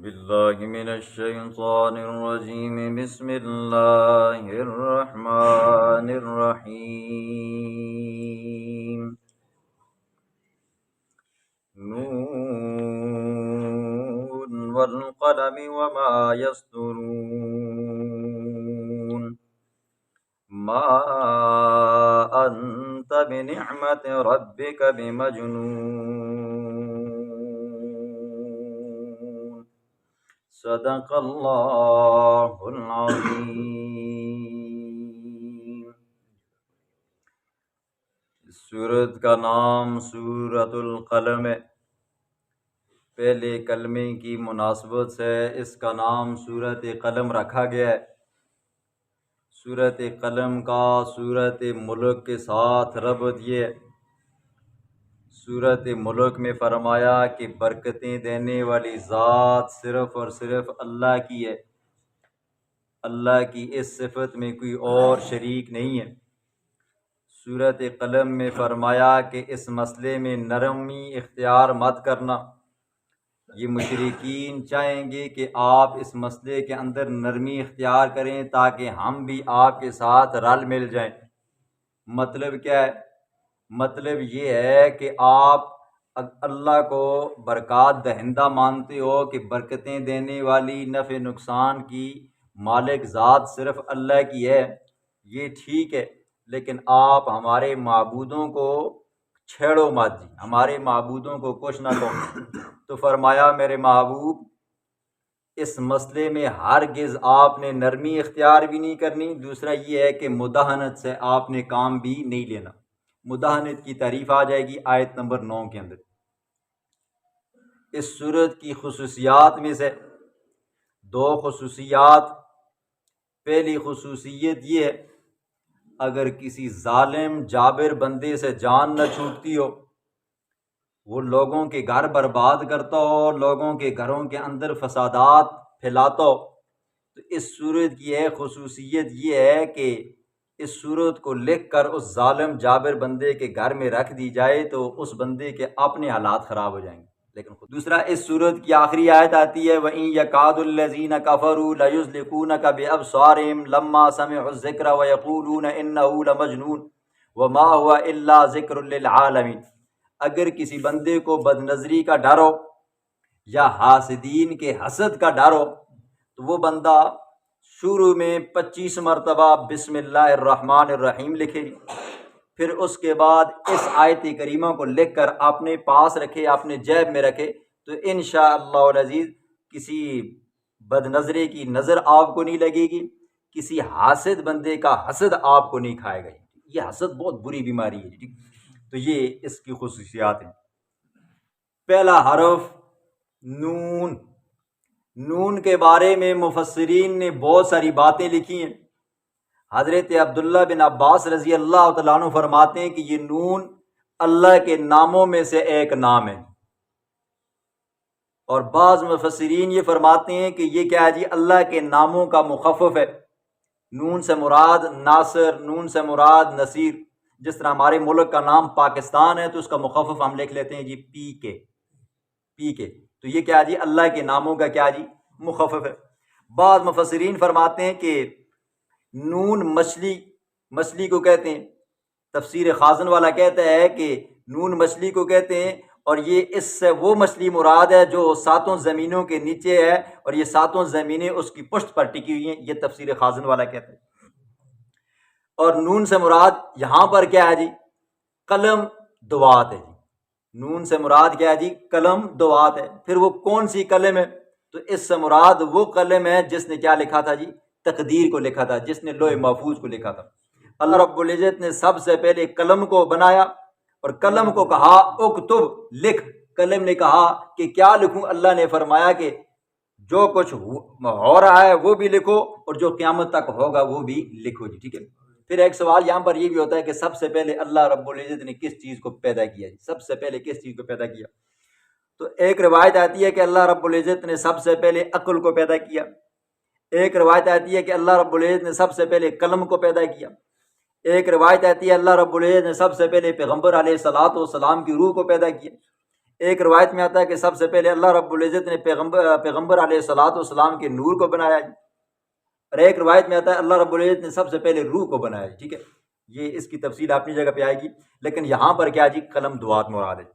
بالله من الشيطان الرجيم. بسم الله الرحمن الرحيم. نون والقلم وما يسطرون. ما أنت بنعمة ربك بمجنون. صدق اللہ العظیم. سورت کا نام سورۃ القلم ہے. پہلے کلمے کی مناسبت سے اس کا نام سورۃ قلم رکھا گیا ہے. سورۃ قلم کا سورۃ ملک کے ساتھ ربط یہ ہے. سورۃ ملک میں فرمایا کہ برکتیں دینے والی ذات صرف اور صرف اللہ کی ہے. اللہ کی اس صفت میں کوئی اور شریک نہیں ہے. سورۃ قلم میں فرمایا کہ اس مسئلے میں نرمی اختیار مت کرنا. یہ مشرکین چاہیں گے کہ آپ اس مسئلے کے اندر نرمی اختیار کریں تاکہ ہم بھی آپ کے ساتھ رل مل جائیں. مطلب کیا ہے؟ مطلب یہ ہے کہ آپ اللہ کو برکات دہندہ مانتے ہو کہ برکتیں دینے والی نفع نقصان کی مالک ذات صرف اللہ کی ہے. یہ ٹھیک ہے، لیکن آپ ہمارے معبودوں کو چھیڑو مت جی، ہمارے معبودوں کو کچھ نہ کہو. تو فرمایا میرے محبوب اس مسئلے میں ہرگز آپ نے نرمی اختیار بھی نہیں کرنی. دوسرا یہ ہے کہ مداہنت سے آپ نے کام بھی نہیں لینا. مداہنت کی تعریف آ جائے گی آیت نمبر 9 کے اندر. اس سورت کی خصوصیات میں سے 2 خصوصیات. پہلی خصوصیت یہ ہے، اگر کسی ظالم جابر بندے سے جان نہ چھوٹتی ہو، وہ لوگوں کے گھر برباد کرتا ہو، لوگوں کے گھروں کے اندر فسادات پھیلاتا ہو، تو اس سورت کی ایک خصوصیت یہ ہے کہ اس سورت کو لکھ کر اس ظالم جابر بندے کے گھر میں رکھ دی جائے تو اس بندے کے اپنے حالات خراب ہو جائیں گے. لیکن دوسرا، اس سورت کی آخری آیت آتی ہے وَإِن يَكَادُ الَّذِينَ كَفَرُوا لَيُزْلِقُونَكَ بِأَبْصَارِهِمْ لَمَّا سَمِعُوا الذِّكْرَ وَيَقُولُونَ إِنَّهُ لَمَجْنُونٌ وَمَا هُوَ إِلَّا ذِكْرٌ لِّلْعَالَمِينَ. اگر کسی بندے کو بد نظری کا ڈر ہو یا حاسدین کے حسد کا ڈر ہو تو وہ بندہ شروع میں 25 مرتبہ بسم اللہ الرحمن الرحیم لکھے، پھر اس کے بعد اس آیت کریمہ کو لکھ کر اپنے پاس رکھے، اپنے جیب میں رکھے، تو انشاءاللہ العزیز کسی بد نظری کی نظر آپ کو نہیں لگے گی، کسی حاسد بندے کا حسد آپ کو نہیں کھائے گا. یہ حسد بہت بری بیماری ہے. تو یہ اس کی خصوصیات ہیں. پہلا حرف نون. نون کے بارے میں مفسرین نے بہت ساری باتیں لکھی ہیں. حضرت عبداللہ بن عباس رضی اللہ تعالیٰ عنہ فرماتے ہیں کہ یہ نون اللہ کے ناموں میں سے ایک نام ہے. اور بعض مفسرین یہ فرماتے ہیں کہ یہ کیا ہے جی، اللہ کے ناموں کا مخفف ہے. نون سے مراد ناصر، نون سے مراد نصیر. جس طرح ہمارے ملک کا نام پاکستان ہے تو اس کا مخفف ہم لکھ لیتے ہیں جی پی کے. تو یہ کیا جی، اللہ کے ناموں کا کیا جی، مخفف ہے. بعض مفسرین فرماتے ہیں کہ نون مچھلی کو کہتے ہیں. تفسیر خازن والا کہتا ہے کہ نون مچھلی کو کہتے ہیں، اور یہ اس سے وہ مچھلی مراد ہے جو 7 زمینوں کے نیچے ہے اور یہ 7 زمینیں اس کی پشت پر ٹکی ہوئی ہیں. یہ تفسیر خازن والا کہتا ہے. اور نون سے مراد یہاں پر کیا ہے جی، قلم دوات ہے. نون سے مراد کیا ہے جی، قلم دوات ہے. پھر وہ کون سی قلم ہے؟ تو اس سے مراد وہ قلم ہے جس نے کیا لکھا تھا جی، تقدیر کو لکھا تھا، جس نے لوح محفوظ کو لکھا تھا. اللہ رب العزت نے سب سے پہلے قلم کو بنایا اور قلم کو کہا اکتب، لکھ. قلم نے کہا کہ کیا لکھوں؟ اللہ نے فرمایا کہ جو کچھ ہو رہا ہے وہ بھی لکھو اور جو قیامت تک ہوگا وہ بھی لکھو جی. ٹھیک ہے. پھر ایک سوال یہاں پر یہ بھی ہوتا ہے کہ سب سے پہلے اللہ رب العزت نے کس چیز کو پیدا کیا؟ سب سے پہلے کس چیز کو پیدا کیا؟ تو ایک روایت آتی ہے کہ اللہ رب العزت نے سب سے پہلے عقل کو پیدا کیا. ایک روایت آتی ہے کہ اللہ رب العزت نے سب سے پہلے قلم کو پیدا کیا. ایک روایت آتی ہے اللہ رب العزت نے سب سے پہلے پیغمبر علیہ الصلوۃ والسلام کی روح کو پیدا کیا. ایک روایت میں آتا ہے کہ سب سے پہلے اللہ رب العزت نے پیغمبر علیہ الصلوۃ والسلام کے نور کو بنایا جی، اور ایک روایت میں آتا ہے اللہ رب العزت نے سب سے پہلے روح کو بنایا. ٹھیک ہے، یہ اس کی تفصیل اپنی جگہ پہ آئے گی، لیکن یہاں پر کیا جی قلم دعات مراد ہے.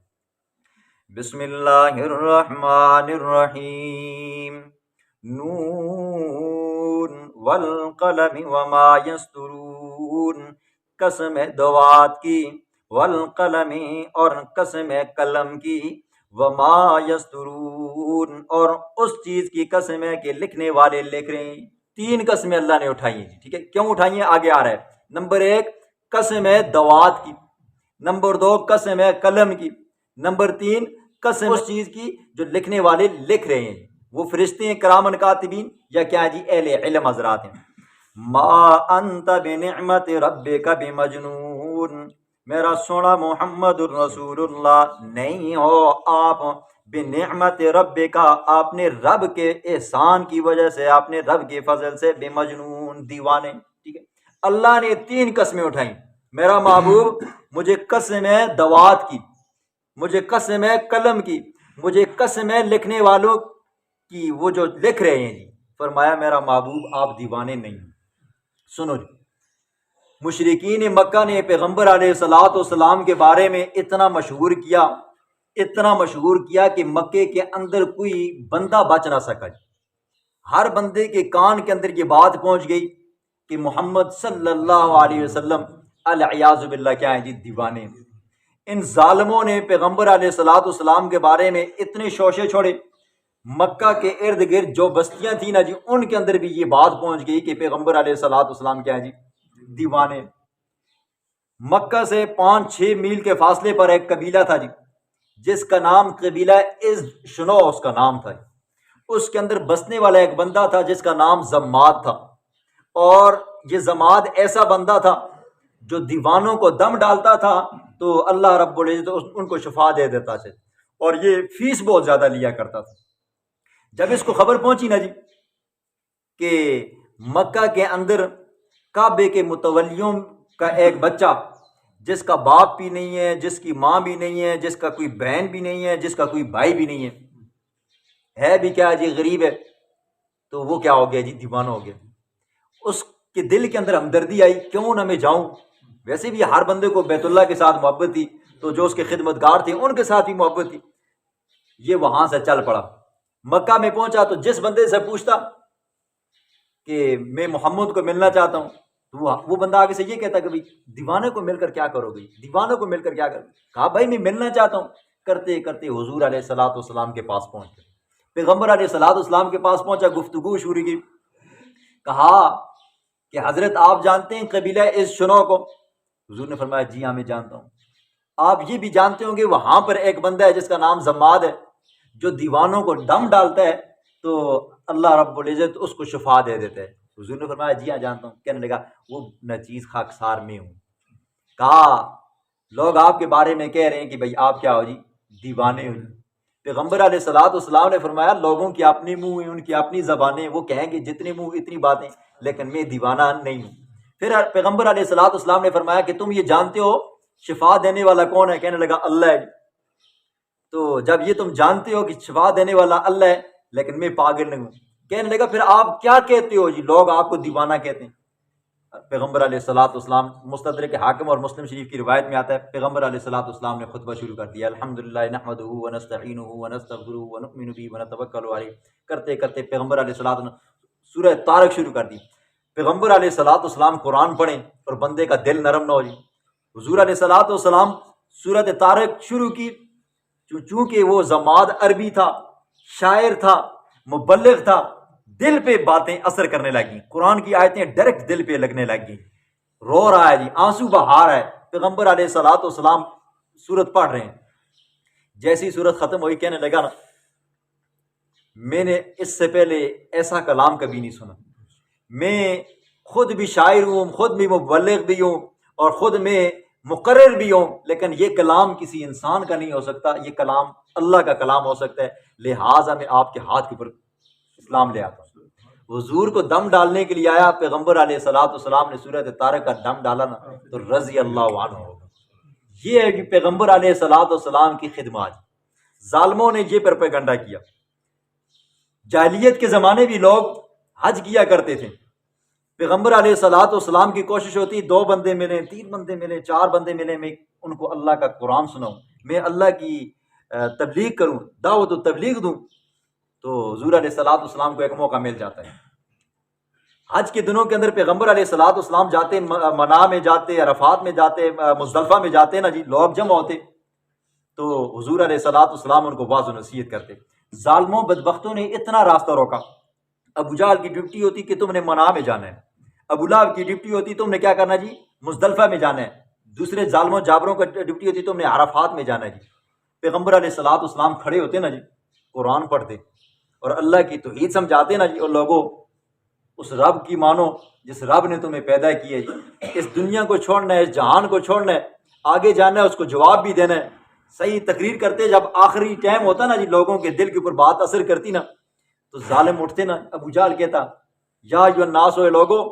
بسم اللہ الرحمن الرحیم نون والقلم وما یسطرون، قسم ہے دعات کی، والقلم اور قسم ہے قلم کی، وما یسطرون اور اس چیز کی قسم ہے کہ لکھنے والے لکھ رہے ہیں. تین قسمیں اللہ نے اٹھائی ہیں. ٹھیک ہے، کیوں اٹھائی ہیں آگے آ رہا ہے. نمبر ایک قسم ہے دوات کی، نمبر دو قسم ہے قلم کی، نمبر تین قسم اس چیز کی جو لکھنے والے لکھ رہے ہیں. وہ فرشتے ہیں کرامن کاتبین یا کیا جی اہل علم حضرات ہیں. ما انت بنعمت ربک بمجنون، میرا سونا محمد الرسول اللہ نہیں ہو آپ بنعمت رب کا، آپ نے رب کے احسان کی وجہ سے، آپ نے رب کے فضل سے بے مجنون دیوانے. ٹھیک ہے، اللہ نے تین قسمیں اٹھائیں. میرا محبوب مجھے قسم ہے دوات کی، مجھے قسم ہے قلم کی، مجھے قسم ہے لکھنے والوں کی، وہ جو لکھ رہے ہیں جی. فرمایا میرا محبوب آپ دیوانے نہیں. سنو جی، مشرکین مکہ نے پیغمبر علیہ الصلوۃ والسلام کے بارے میں اتنا مشہور کیا کہ مکے کے اندر کوئی بندہ بچ نہ سکا. ہر بندے کے کان کے اندر یہ بات پہنچ گئی کہ محمد صلی اللہ علیہ وسلم العیاذ باللہ کیا ہیں جی دیوانے. ان ظالموں نے پیغمبر علیہ الصلوۃ والسلام کے بارے میں اتنے شوشے چھوڑے، مکہ کے ارد گرد جو بستیاں تھیں نا جی ان کے اندر بھی یہ بات پہنچ گئی کہ پیغمبر علیہ الصلوۃ والسلام کیا ہیں جی دیوانے. مکہ سے 5-6 میل کے فاصلے پر ایک قبیلہ تھا جی، جس کا نام قبیلہ از شنو اس کا نام تھا. اس کے اندر بسنے والا ایک بندہ تھا جس کا نام زماد تھا، اور یہ زماد ایسا بندہ تھا جو دیوانوں کو دم ڈالتا تھا تو اللہ رب العزت ان کو شفا دے دیتا تھا، اور یہ فیس بہت زیادہ لیا کرتا تھا. جب اس کو خبر پہنچی نا جی کہ مکہ کے اندر کعبے کے متولیوں کا ایک بچہ جس کا باپ بھی نہیں ہے، جس کی ماں بھی نہیں ہے، جس کا کوئی بہن بھی نہیں ہے، جس کا کوئی بھائی بھی نہیں ہے بھی کیا جی غریب ہے، تو وہ کیا ہو گیا جی دیوانہ ہو گیا. اس کے دل کے اندر ہمدردی آئی، کیوں نہ میں جاؤں. ویسے بھی ہر بندے کو بیت اللہ کے ساتھ محبت تھی، تو جو اس کے خدمتگار تھے ان کے ساتھ بھی محبت تھی. یہ وہاں سے چل پڑا، مکہ میں پہنچا تو جس بندے سے پوچھتا کہ میں محمد کو ملنا چاہتا ہوں تو وہ بندہ آگے سے یہ کہتا کہ بھائی دیوانے کو مل کر کیا کرو گے، دیوانوں کو مل کر کیا کرو. کہا بھائی میں ملنا چاہتا ہوں. کرتے کرتے حضور علیہ الصلوۃ والسلام کے پاس پہنچ گئے. پیغمبر علیہ الصلوۃ والسلام کے پاس پہنچا، گفتگو شروع کی. کہا کہ حضرت آپ جانتے ہیں قبیلہ اس شنو کو؟ حضور نے فرمایا جی ہاں میں جانتا ہوں. آپ یہ بھی جانتے ہوں گے وہاں پر ایک بندہ ہے جس کا نام زماد ہے، جو دیوانوں کو دم ڈالتا ہے تو اللہ رب العزت اس کو شفا دے دیتا ہے. حضور نے فرمایا جی ہاں جانتا ہوں. کہنے لگا وہ نچیز خاکسار میں ہوں. کہا لوگ آپ کے بارے میں کہہ رہے ہیں کہ بھائی آپ کیا ہو جی دیوانے ہو. پیغمبر علیہ الصلوۃ والسلام نے فرمایا لوگوں کی اپنی منہ ہیں، ان کی اپنی زبانیں، وہ کہیں گے جتنے منہ اتنی باتیں، لیکن میں دیوانہ نہیں ہوں. پھر پیغمبر علیہ الصلوۃ والسلام نے فرمایا کہ تم یہ جانتے ہو شفا دینے والا کون ہے؟ کہنے لگا اللہ ہے. تو جب یہ تم جانتے ہو کہ شفا دینے والا اللہ ہے لیکن میں پاگل نہیں ہوں، کہنے لگا پھر آپ کیا کہتے ہو جی؟ لوگ آپ کو دیوانہ کہتے ہیں. پیغمبر علیہ الصلوۃ والسلام، مستدرک حاکم اور مسلم شریف کی روایت میں آتا ہے پیغمبر علیہ الصلوۃ والسلام نے خطبہ شروع کر دیا. الحمدللہ نحمدہ ونستعینہ ونستغفرہ ونؤمن بہ ونتوکل علیہ. کرتے کرتے پیغمبر علیہ الصلوۃ والسلام سورہ طارق شروع کر دی. پیغمبر علیہ الصلوۃ والسلام قرآن پڑھیں اور بندے کا دل نرم نہ ہو جائے. حضور علیہ الصلوۃ والسلام سورۃ طارق شروع کی. چونکہ وہ زماد عربی تھا، شاعر تھا، مبلغ تھا، دل پہ باتیں اثر کرنے لگیں، قرآن کی آیتیں ڈائریکٹ دل پہ لگنے لگیں. رو رہا ہے جی، آنسو بہا رہا ہے. پیغمبر علیہ الصلوۃ والسلام سورت پڑھ رہے ہیں. جیسی سورت ختم ہوئی کہنے لگا نا میں نے اس سے پہلے ایسا کلام کبھی نہیں سنا. میں خود بھی شاعر ہوں، خود بھی مبلغ بھی ہوں، اور خود میں مقرر بھی ہوں، لیکن یہ کلام کسی انسان کا نہیں ہو سکتا، یہ کلام اللہ کا کلام ہو سکتا ہے. لہٰذا میں آپ کے ہاتھ کے اوپر اسلام لے آتا ہوں. حضور کو دم ڈالنے کے لیے آیا. پیغمبر علیہ الصلوۃ والسلام نے سورۃ طارق کا دم ڈالا نا تو رضی اللہ عنہ ہوگا. یہ ہے کہ پیغمبر علیہ الصلوۃ والسلام کی خدمات. ظالموں نے یہ پروپیگنڈا کیا۔ جاہلیت کے زمانے بھی لوگ حج کیا کرتے تھے، پیغمبر علیہ الصلوۃ والسلام کی کوشش ہوتی 2 بندے ملیں، 3 بندے ملیں، 4 بندے ملیں، میں ان کو اللہ کا قرآن سناؤں، میں اللہ کی تبلیغ کروں، دعوت و تبلیغ دوں۔ تو حضور علیہ الصلوۃ والسلام کو ایک موقع مل جاتا ہے۔ حج کے دنوں کے اندر پیغمبر علیہ الصلوۃ والسلام جاتے، منا میں جاتے، عرفات میں جاتے، مزدلفہ میں جاتے نا جی، لوگ جمع ہوتے، تو حضور علیہ الصلوۃ والسلام ان کو واعظ و نصیحت کرتے۔ ظالموں بدبختوں نے اتنا راستہ روکا۔ ابو جہل کی ڈیوٹی ہوتی کہ تم نے منا میں جانا ہے، ابو لہب کی ڈیوٹی ہوتی تم نے کیا کرنا جی، مزدلفہ میں جانا ہے، دوسرے ظالموں جابروں کا ڈیوٹی ہوتی تم نے عرفات میں جانا ہے جی۔ پیغمبر علیہ الصلوۃ والسلام کھڑے ہوتے نا جی، قرآن پڑھتے اور اللہ کی توحید سمجھاتے نا جی، اور لوگوں اس رب کی مانو جس رب نے تمہیں پیدا کیا ہے جی، اس دنیا کو چھوڑنا ہے، اس جہان کو چھوڑنا ہے، آگے جانا ہے، اس کو جواب بھی دینا ہے۔ صحیح تقریر کرتے، جب آخری ٹائم ہوتا نا جی، لوگوں کے دل کے اوپر بات اثر کرتی نا، تو ظالم اٹھتے نا، ابو جہل کہتا یا ایھا الناس، ہوئے لوگوں،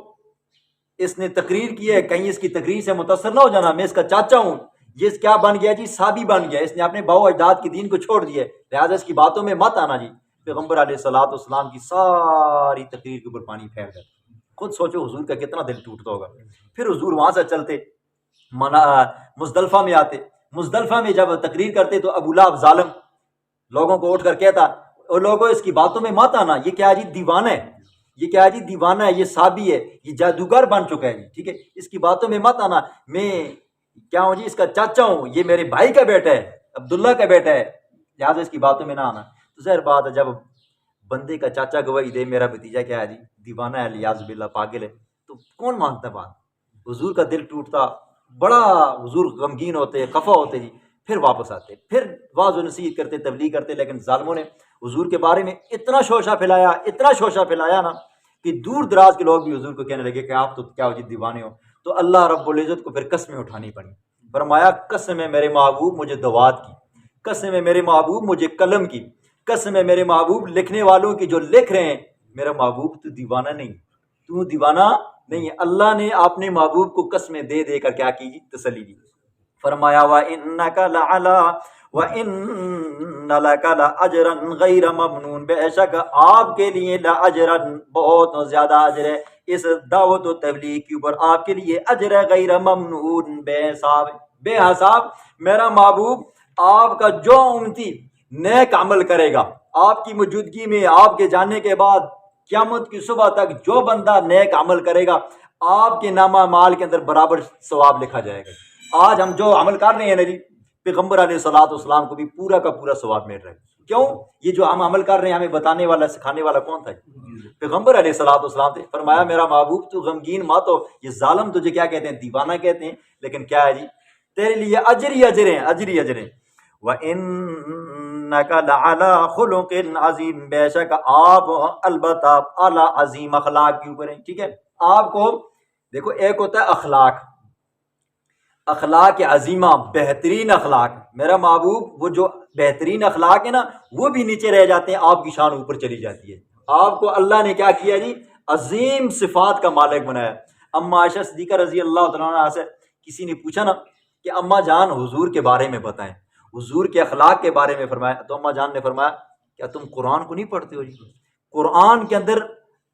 اس نے تقریر کی ہے، کہیں اس کی تقریر سے متاثر نہ ہو جانا، میں اس کا چاچا ہوں، یہ کیا بن گیا جی، صحابی بن گیا، اس نے اپنے باؤ اجداد کے دین کو چھوڑ دیا ہے، لہٰذا اس کی باتوں میں مت آنا جی۔ پیغمبر علیہ الصلوۃ والسلام کی ساری تقریر کے اوپر پانی پھیر جاتا۔ خود سوچو حضور کا کتنا دل ٹوٹتا ہوگا۔ پھر حضور وہاں سے چلتے مزدلفہ میں آتے، مزدلفہ میں جب تقریر کرتے تو ابو لہب ظالم لوگوں کو اٹھ کر کہتا، اور لوگوں اس کی باتوں میں مت آنا، یہ کیا جی، دیوانہ ہے، یہ کیا جی، دیوانہ ہے، یہ صحابی ہے، یہ جادوگر بن چکا ہے جی، ٹھیک ہے، اس کی باتوں میں مت آنا، میں کیا ہوں جی، اس کا چاچا ہوں، یہ میرے بھائی کا بیٹا ہے، عبداللہ کا بیٹا ہے، لہٰذا اس کی باتوں میں نہ آنا۔ تو ظاہر بات ہے، جب بندے کا چاچا گواہی دے میرا بھتیجا کیا ہے جی، دیوانہ ہے، لیاذ باللہ، پاگل ہے، تو کون مانتا بات؟ حضور کا دل ٹوٹتا، بڑا حضور غمگین ہوتے، خفا ہوتے جی، پھر واپس آتے، پھر واعظ و نصیحت کرتے، تبلیغ کرتے، لیکن ظالموں نے حضور کے بارے میں اتنا شوشہ پھیلایا، اتنا شوشہ پھیلایا نا، کہ دور دراز کے لوگ بھی حضور کو کہنے لگے کہ آپ تو کیا ہو جی، دیوانے ہو۔ تو اللہ رب العزت کو پھر قسمیں اٹھانی پڑی، فرمایا قسم ہے میرے محبوب مجھے دوات کی، قسم ہے میرے محبوب مجھے قلم کی، قسم ہے میرے محبوب لکھنے والوں کی جو لکھ رہے ہیں، میرا محبوب تو دیوانہ نہیں، تو دیوانہ نہیں ہے۔ اللہ نے اپنے محبوب کو قسمیں دے دے کر کیا کی، تسلی دی۔ فرمایا وَإِنَّكَ لَعَلَىٰ وَإِنَّ لَكَ لَأَجْرًا غَيْرَ مَمْنُونٍ، بے شک آپ کے لیے لَأَجْرًا بہت زیادہ اجر ہے، اس دعوت و تبلیغ کے اوپر آپ کے لیے اجر ہے، غیر ممنون، بے حساب، بے حساب۔ میرا محبوب آپ کا جو امتی نیک عمل کرے گا، آپ کی موجودگی میں، آپ کے جانے کے بعد قیامت کی صبح تک جو بندہ نیک عمل کرے گا، آپ کے نامہ مال کے اندر برابر ثواب لکھا جائے گا۔ آج ہم جو عمل کر رہے ہیں نا جی، پیغمبر علیہ الصلوۃ والسلام کو بھی پورا کا پورا ثواب مل رہا ہے۔ کیوں؟ یہ جو ہم عمل کر رہے ہیں، ہمیں بتانے والا، سکھانے والا کون تھا؟ پیغمبر علیہ الصلوۃ والسلام تھے۔ فرمایا میرا محبوب تو غمگین مت ہو، یہ ظالم تجھے کیا کہتے ہیں، دیوانہ کہتے ہیں، لیکن کیا ہے جی، تیرے لیے اجر ہی اجر ہیں، اجر ہی اجر ہیں۔ وَإِنَّكَ لَعَلَىٰ خُلُقٍ عَظِيمٍ، بے شک آپ البتہ اعلیٰ عظیم اخلاق کے اوپر ہیں، ٹھیک ہے۔ آپ کو دیکھو، ایک ہوتا ہے اخلاق، اخلاق عظیمہ، بہترین اخلاق، میرا محبوب وہ جو بہترین اخلاق ہے نا، وہ بھی نیچے رہ جاتے ہیں، آپ کی شان اوپر چلی جاتی ہے۔ آپ کو اللہ نے کیا کیا جی، عظیم صفات کا مالک بنایا۔ اما عائشہ صدیقہ رضی اللہ تعالیٰ عنہا سے کسی نے پوچھا نا کہ اما جان حضور کے بارے میں بتائیں، حضور کے اخلاق کے بارے میں فرمایا، تو اما جان نے فرمایا کیا تم قرآن کو نہیں پڑھتے ہو جی؟ قرآن کے اندر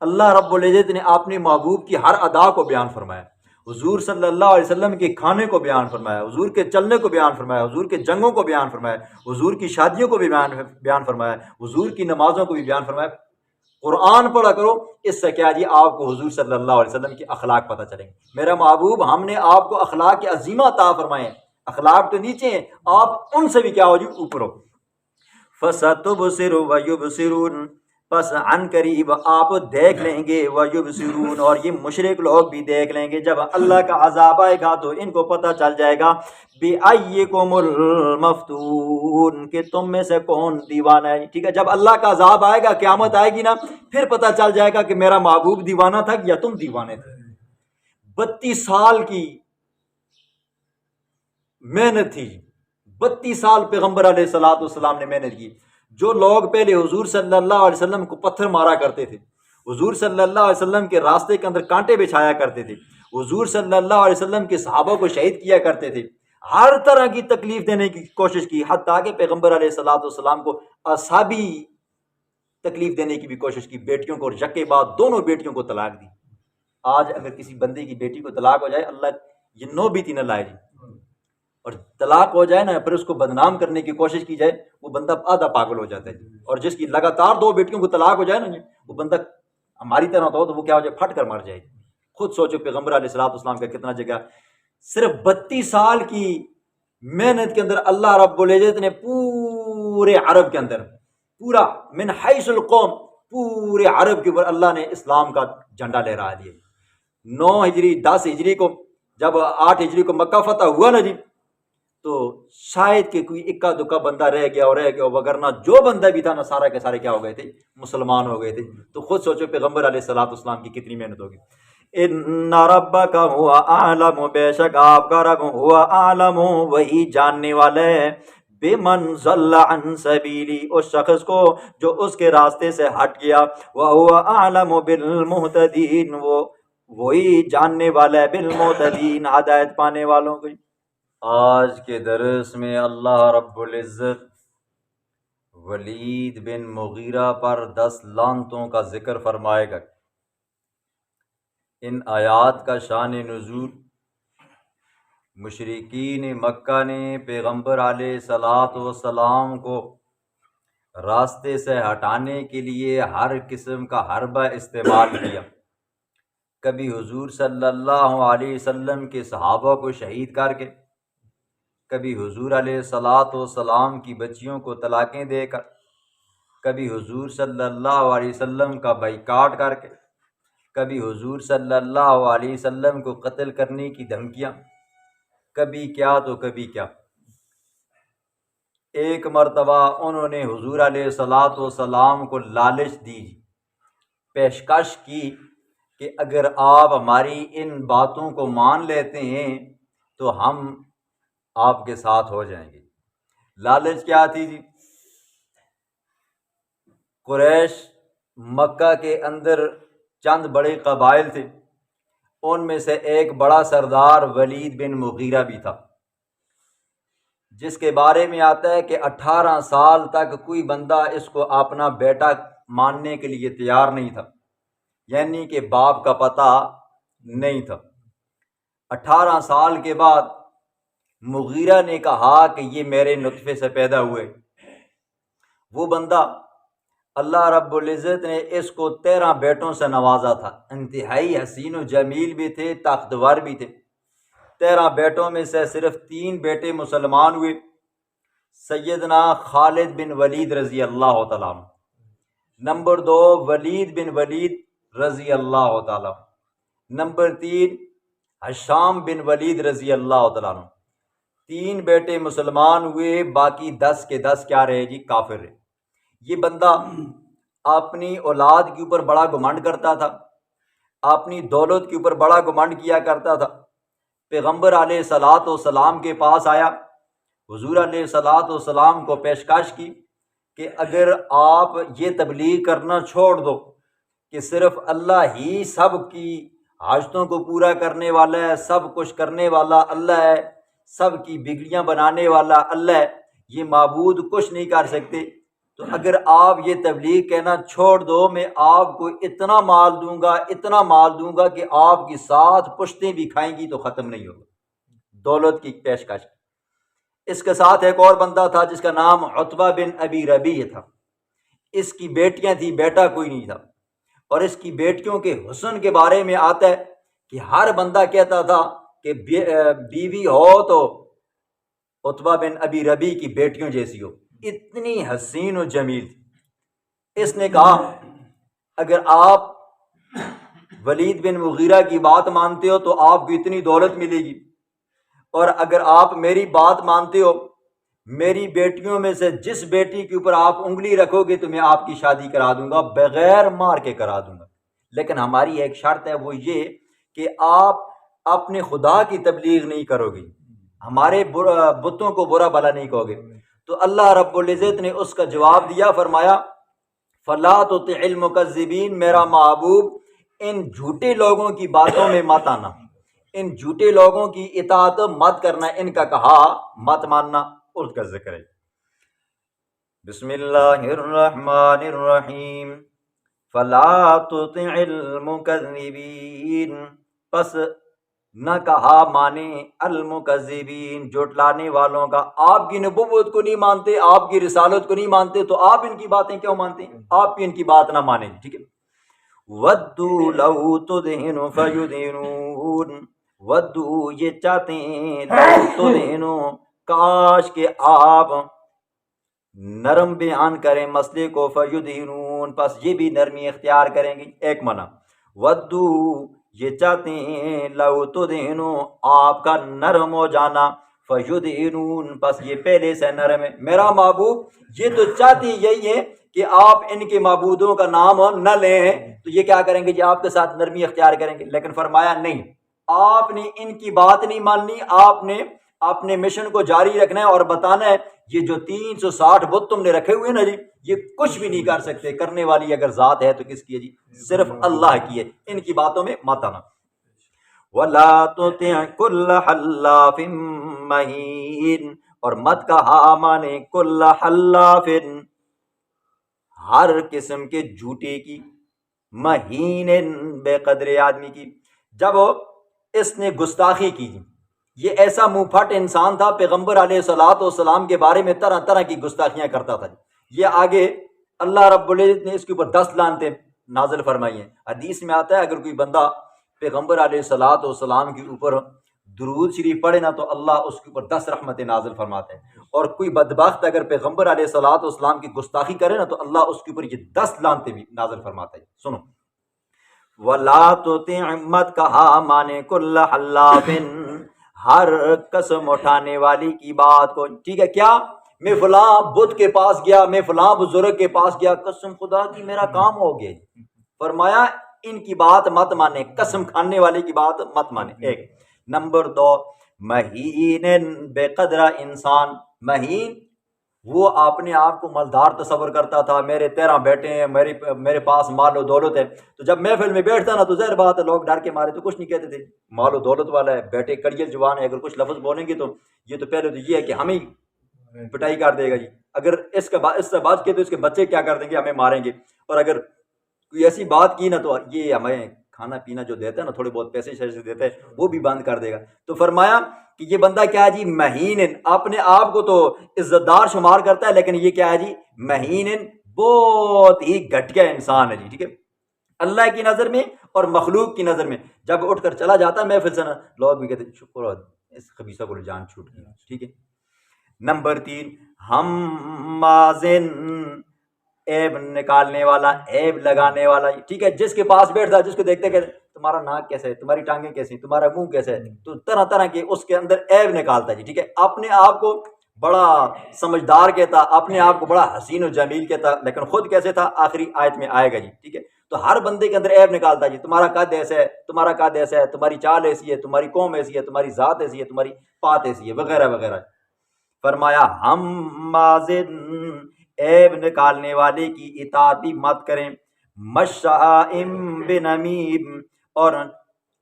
اللہ رب العزت نے اپنے محبوب کی ہر ادا کو بیان فرمایا، حضور صلی اللہ علیہ وسلم کے کھانے کو بیان فرمایا، حضور کے چلنے کو بیان فرمایا، حضور کے جنگوں کو بیان فرمایا، حضور کی شادیوں کو بھی بیان فرمایا، حضور کی نمازوں کو بھی بیان فرمایا۔ قرآن پڑھا کرو، اس سے کیا جی، آپ کو حضور صلی اللہ علیہ وسلم کے اخلاق پتہ چلیں گے۔ میرا محبوب ہم نے آپ کو اخلاق کے عظیمہ عطا فرمائے ہیں، اخلاق تو نیچے ہیں، آپ ان سے بھی کیا ہو جی، اوپر ہو۔ فَسَتُبْصِرُ وَيُبْصِرُونَ، پس عن قریب آپ دیکھ لیں گے، وَيُبْصِرُونَ، اور یہ مشرک لوگ بھی دیکھ لیں گے۔ جب اللہ کا عذاب آئے گا تو ان کو پتہ چل جائے گا، بِأَيِّكُمُ الْمَفْتُونُ، کہ تم میں سے کون دیوانہ ہے، ٹھیک ہے۔ جب اللہ کا عذاب آئے گا، قیامت آئے گی نا، پھر پتہ چل جائے گا کہ میرا محبوب دیوانہ تھا یا تم دیوانے تھے۔ 32 سال کی محنت تھی، 32 سال پیغمبر علیہ الصلوۃ والسلام نے محنت کی۔ جو لوگ پہلے حضور صلی اللہ علیہ وسلم کو پتھر مارا کرتے تھے، حضور صلی اللہ علیہ وسلم کے راستے کے اندر کانٹے بچھایا کرتے تھے، حضور صلی اللہ علیہ وسلم کے صحابہ کو شہید کیا کرتے تھے، ہر طرح کی تکلیف دینے کی کوشش کی، حتیٰ کہ پیغمبر علیہ الصلوۃ والسلام کو اعصابی تکلیف دینے کی بھی کوشش کی، بیٹیوں کو اور یکے بعد دونوں بیٹیوں کو طلاق دی۔ آج اگر کسی بندے کی بیٹی کو طلاق ہو جائے، اللہ یہ نو بیتی نہ لائے جی، اور طلاق ہو جائے نا، پھر اس کو بدنام کرنے کی کوشش کی جائے، وہ بندہ آدھا پاگل ہو جاتا ہے جی۔ اور جس کی لگاتار 2 بیٹیوں کو طلاق ہو جائے نا جی، وہ بندہ ہماری طرح ہوتا ہو تو وہ کیا ہو جائے، پھٹ کر مر جائے۔ خود سوچو پیغمبر علیہ الصلوۃ والسلام کا کتنا جگہ، صرف 32 سال کی محنت کے اندر اللہ رب العزت نے پورے عرب کے اندر، پورا من حیث القوم، پورے عرب کے اوپر اللہ نے اسلام کا جھنڈا لہرا دیا۔ 9 ہجری 10 ہجری کو جب 8 ہجری کو مکہ فتح ہوا نا جی، تو شاید کہ کوئی اکا دکا بندہ رہ گیا، وگرنہ جو بندہ بھی تھا نا، سارا کے سارے کیا ہو گئے تھے، مسلمان ہو گئے تھے۔ تو خود سوچو پیغمبر علیہ الصلوۃ والسلام کی کتنی محنت ہوگی۔ ان ربک هو اعلم، بے شک آپ کا رب ہوا اعلم، وہی جاننے والا ہے، بمن ضل عن سبیلی، اس شخص کو جو اس کے راستے سے ہٹ گیا، وہو اعلم بالمہتدین، وہی جاننے والا ہے بالمہتدین، ہدایت پانے والوں کو۔ آج کے درس میں اللہ رب العزت ولید بن مغیرہ پر 10 لعنتوں کا ذکر فرمائے گا۔ ان آیات کا شان نزول، مشرکین مکہ نے پیغمبر علیہ الصلوۃ والسلام کو راستے سے ہٹانے کے لیے ہر قسم کا حربہ استعمال کیا۔ کبھی حضور صلی اللہ علیہ وسلم کے صحابہ کو شہید کر کے، کبھی حضور علیہ الصلوۃ والسلام کی بچیوں کو طلاقیں دے کر، کبھی حضور صلی اللہ علیہ وسلم کا بائیکاٹ کر کے، کبھی حضور صلی اللہ علیہ وسلم کو قتل کرنے کی دھمکیاں، کبھی کیا تو کبھی کیا۔ ایک مرتبہ انہوں نے حضور علیہ الصلوۃ والسلام کو لالچ دی، پیشکش کی کہ اگر آپ ہماری ان باتوں کو مان لیتے ہیں تو ہم آپ کے ساتھ ہو جائیں گے۔ لالچ کیا تھی جی؟ قریش مکہ کے اندر چند بڑے قبائل تھے، ان میں سے ایک بڑا سردار ولید بن مغیرہ بھی تھا، جس کے بارے میں آتا ہے کہ 18 سال تک کوئی بندہ اس کو اپنا بیٹا ماننے کے لیے تیار نہیں تھا، یعنی کہ باپ کا پتہ نہیں تھا۔ 18 سال کے بعد مغیرہ نے کہا کہ یہ میرے نطفے سے پیدا ہوئے۔ وہ بندہ اللہ رب العزت نے اس کو 13 بیٹوں سے نوازا تھا، انتہائی حسین و جمیل بھی تھے، طاقتور بھی تھے۔ 13 بیٹوں میں سے صرف 3 بیٹے مسلمان ہوئے، سیدنا خالد بن ولید رضی اللہ تعالیٰ عنہ، نمبر 2 ولید بن ولید رضی اللہ تعالیٰ عنہ، نمبر 3 ہشام بن ولید رضی اللہ تعالیٰ عنہ۔ 3 بیٹے مسلمان ہوئے، باقی 10 کے 10 کیا رہے جی؟ کافر رہے۔ یہ بندہ اپنی اولاد کے اوپر بڑا گھمنڈ کرتا تھا، اپنی دولت کے اوپر بڑا گھمنڈ کیا کرتا تھا۔ پیغمبر علیہ الصلوۃ والسلام کے پاس آیا، حضور علیہ الصلوۃ والسلام کو پیشکش کی کہ اگر آپ یہ تبلیغ کرنا چھوڑ دو کہ صرف اللہ ہی سب کی حاجتوں کو پورا کرنے والا ہے، سب کچھ کرنے والا اللہ ہے، سب کی بگڑیاں بنانے والا اللہ ہے، یہ معبود کچھ نہیں کر سکتے، تو اگر آپ یہ تبلیغ کہنا چھوڑ دو، میں آپ کو اتنا مال دوں گا، اتنا مال دوں گا کہ آپ کی 7 پشتیں بھی کھائیں گی تو ختم نہیں ہوگا۔ دولت کی پیشکش۔ اس کے ساتھ ایک اور بندہ تھا جس کا نام عتبہ بن ابی ربیع تھا، اس کی بیٹیاں تھیں، بیٹا کوئی نہیں تھا، اور اس کی بیٹیوں کے حسن کے بارے میں آتا ہے کہ ہر بندہ کہتا تھا کہ بیوی ہو تو عتبہ بن ابی ربیع کی بیٹیوں جیسی ہو، اتنی حسین و جمیل تھی۔ اس نے کہا اگر آپ ولید بن مغیرہ کی بات مانتے ہو تو آپ کو اتنی دولت ملے گی، اور اگر آپ میری بات مانتے ہو، میری بیٹیوں میں سے جس بیٹی کے اوپر آپ انگلی رکھو گے تو میں آپ کی شادی کرا دوں گا، بغیر مار کے کرا دوں گا، لیکن ہماری ایک شرط ہے، وہ یہ کہ آپ اپنے خدا کی تبلیغ نہیں کرو گے، ہمارے بتوں کو برا بھلا نہیں کہو گے۔ تو اللہ رب العزت نے اس کا جواب دیا، فرمایا فَلَا تُطِعِ الْمُكَذِّبِينَ، میرا محبوب ان جھوٹے لوگوں کی باتوں میں مت آنا، ان جھوٹے لوگوں کی اطاعت مت کرنا، ان کا کہا مت ماننا، اس کا ذکر ہے۔ بسم اللہ الرحمن الرحیم فلا تطع المکذبین، پس نہ کہا مانے المکذبین، جھٹلانے والوں کا۔ آپ کی نبوت کو نہیں مانتے، آپ کی رسالت کو نہیں مانتے، تو آپ ان کی باتیں کیوں مانتے ہیں؟ آپ بھی ان کی بات نہ مانیں، ٹھیک ہے۔ ودوا لو تدہن فیدہنون، ودو یہ چاہتے ہیں، لو تدہنو کاش کہ آپ نرم بیان کریں مسئلے کو، فیدہنون پس یہ بھی نرمی اختیار کریں گے۔ ایک معنی ودو یہ چاہتے ہیں، لو تدہنو آپ کا نرم ہو جانا، فیدہنون پس یہ پہلے سے نرم ہے۔ میرا معبود یہ تو چاہتی یہی ہے کہ آپ ان کے معبودوں کا نام نہ لیں، تو یہ کیا کریں گے جی؟ آپ کے ساتھ نرمی اختیار کریں گے۔ لیکن فرمایا نہیں، آپ نے ان کی بات نہیں ماننی، آپ نے اپنے مشن کو جاری رکھنا ہے اور بتانا ہے یہ جو 360 بت تم نے رکھے ہوئے نا جی، یہ کچھ بھی نہیں کر سکتے۔ کرنے والی اگر ذات ہے تو کس کی ہے جی؟ صرف اللہ کی ہے۔ ان کی باتوں میں مت آنا۔ وَلَا تُطِعْ كُلَّ حَلَّافٍ مَّهِينٍ، اور مت کہا مانے کل حلاف، ہر قسم کے جھوٹے کی، مہین بے قدر آدمی کی۔ جب اس نے گستاخی کی، یہ ایسا منہ پھٹ انسان تھا، پیغمبر علیہ الصلوۃ والسلام کے بارے میں طرح طرح کی گستاخیاں کرتا تھا۔ یہ آگے اللہ رب العزت نے اس کے اوپر 10 لعنتیں نازل فرمائی ہیں۔ حدیث میں آتا ہے اگر کوئی بندہ پیغمبر علیہ الصلوۃ والسلام کے اوپر درود شریف پڑھے نا تو اللہ اس کے اوپر 10 رحمتیں نازل فرماتے ہیں، اور کوئی بدبخت اگر پیغمبر علیہ الصلوۃ والسلام کی گستاخی کرے نا تو اللہ اس کے اوپر یہ 10 لعنتیں بھی نازل فرماتا ہے۔ سنو، وَلَا تُطِعْ مت کہا مانے کل حلاف، ہر قسم اٹھانے والی کی بات کو، ٹھیک ہے؟ کیا میں فلاں بت کے پاس گیا، میں فلاں بزرگ کے پاس گیا، قسم خدا کی میرا کام ہو گیا۔ فرمایا ان کی بات مت مانے، قسم کھانے والے کی بات مت مانے۔ ایک نمبر 2، مہین بے قدرہ انسان۔ مہین وہ اپنے آپ کو مالدار تصور کرتا تھا، میرے 13 بیٹے ہیں، میرے پاس مال و دولت ہے، تو جب محفل میں بیٹھتا نا تو ظاہر بات ہے لوگ ڈر کے مارے تو کچھ نہیں کہتے تھے، مال و دولت والا ہے، بیٹے کڑیل جوان ہے، اگر کچھ لفظ بولیں گے تو یہ تو پہلے تو یہ ہے کہ ہمیں پٹائی کر دے گا جی، اگر اس سے بات کی تو اس کے بچے کیا کر دیں گے، ہمیں ماریں گے، اور اگر کوئی ایسی بات کی نا تو یہ ہمیں کھانا پینا جو دیتا ہے نا، تھوڑے بہت پیسے شیسے دیتا ہے، وہ بھی بند کر دے گا۔ تو فرمایا کہ یہ بندہ کیا ہے جی؟ مہین، اپنے آپ کو تو عزت دار شمار کرتا ہے، لیکن یہ کیا ہے جی؟ مہین، بہت ہی گھٹیا انسان ہے جی، ٹھیک ہے؟ اللہ کی نظر میں اور مخلوق کی نظر میں جب اٹھ کر چلا جاتا ہے محفل سے نا، لوگ بھی کہتے ہیں شکر ہو اس خبیثہ کو جان چھوٹ گئی، ٹھیک ہے؟ نمبر 3، ہمازن، عیب نکالنے والا، عیب لگانے والا، ٹھیک ہے؟ جس کے پاس بیٹھتا ہے، جس کو دیکھتے کہتے تمہارا ناک کیسا ہے، تمہاری ٹانگیں کیسی ہیں، تمہارا منہ کیسا ہے، تو طرح طرح کے اس کے اندر عیب نکالتا ہے جی، ٹھیک ہے؟ اپنے آپ کو بڑا سمجھدار کہتا، اپنے آپ کو بڑا حسین و جمیل کہتا، لیکن خود کیسے تھا آخری آیت میں آئے گا جی، ٹھیک ہے؟ تو ہر بندے کے اندر عیب نکالتا جی، تمہارا قد ایسا ہے، تمہارا قد ایسا ہے، تمہاری چال ایسی ہے، تمہاری قوم ایسی ہے، تمہاری ذات ایسی ہے، تمہاری بات ایسی ہے، وغیرہ وغیرہ۔ فرمایا ہمازن، عیب نکالنے والے کی اطاعت مت کریں، مشائم بنمیم، اور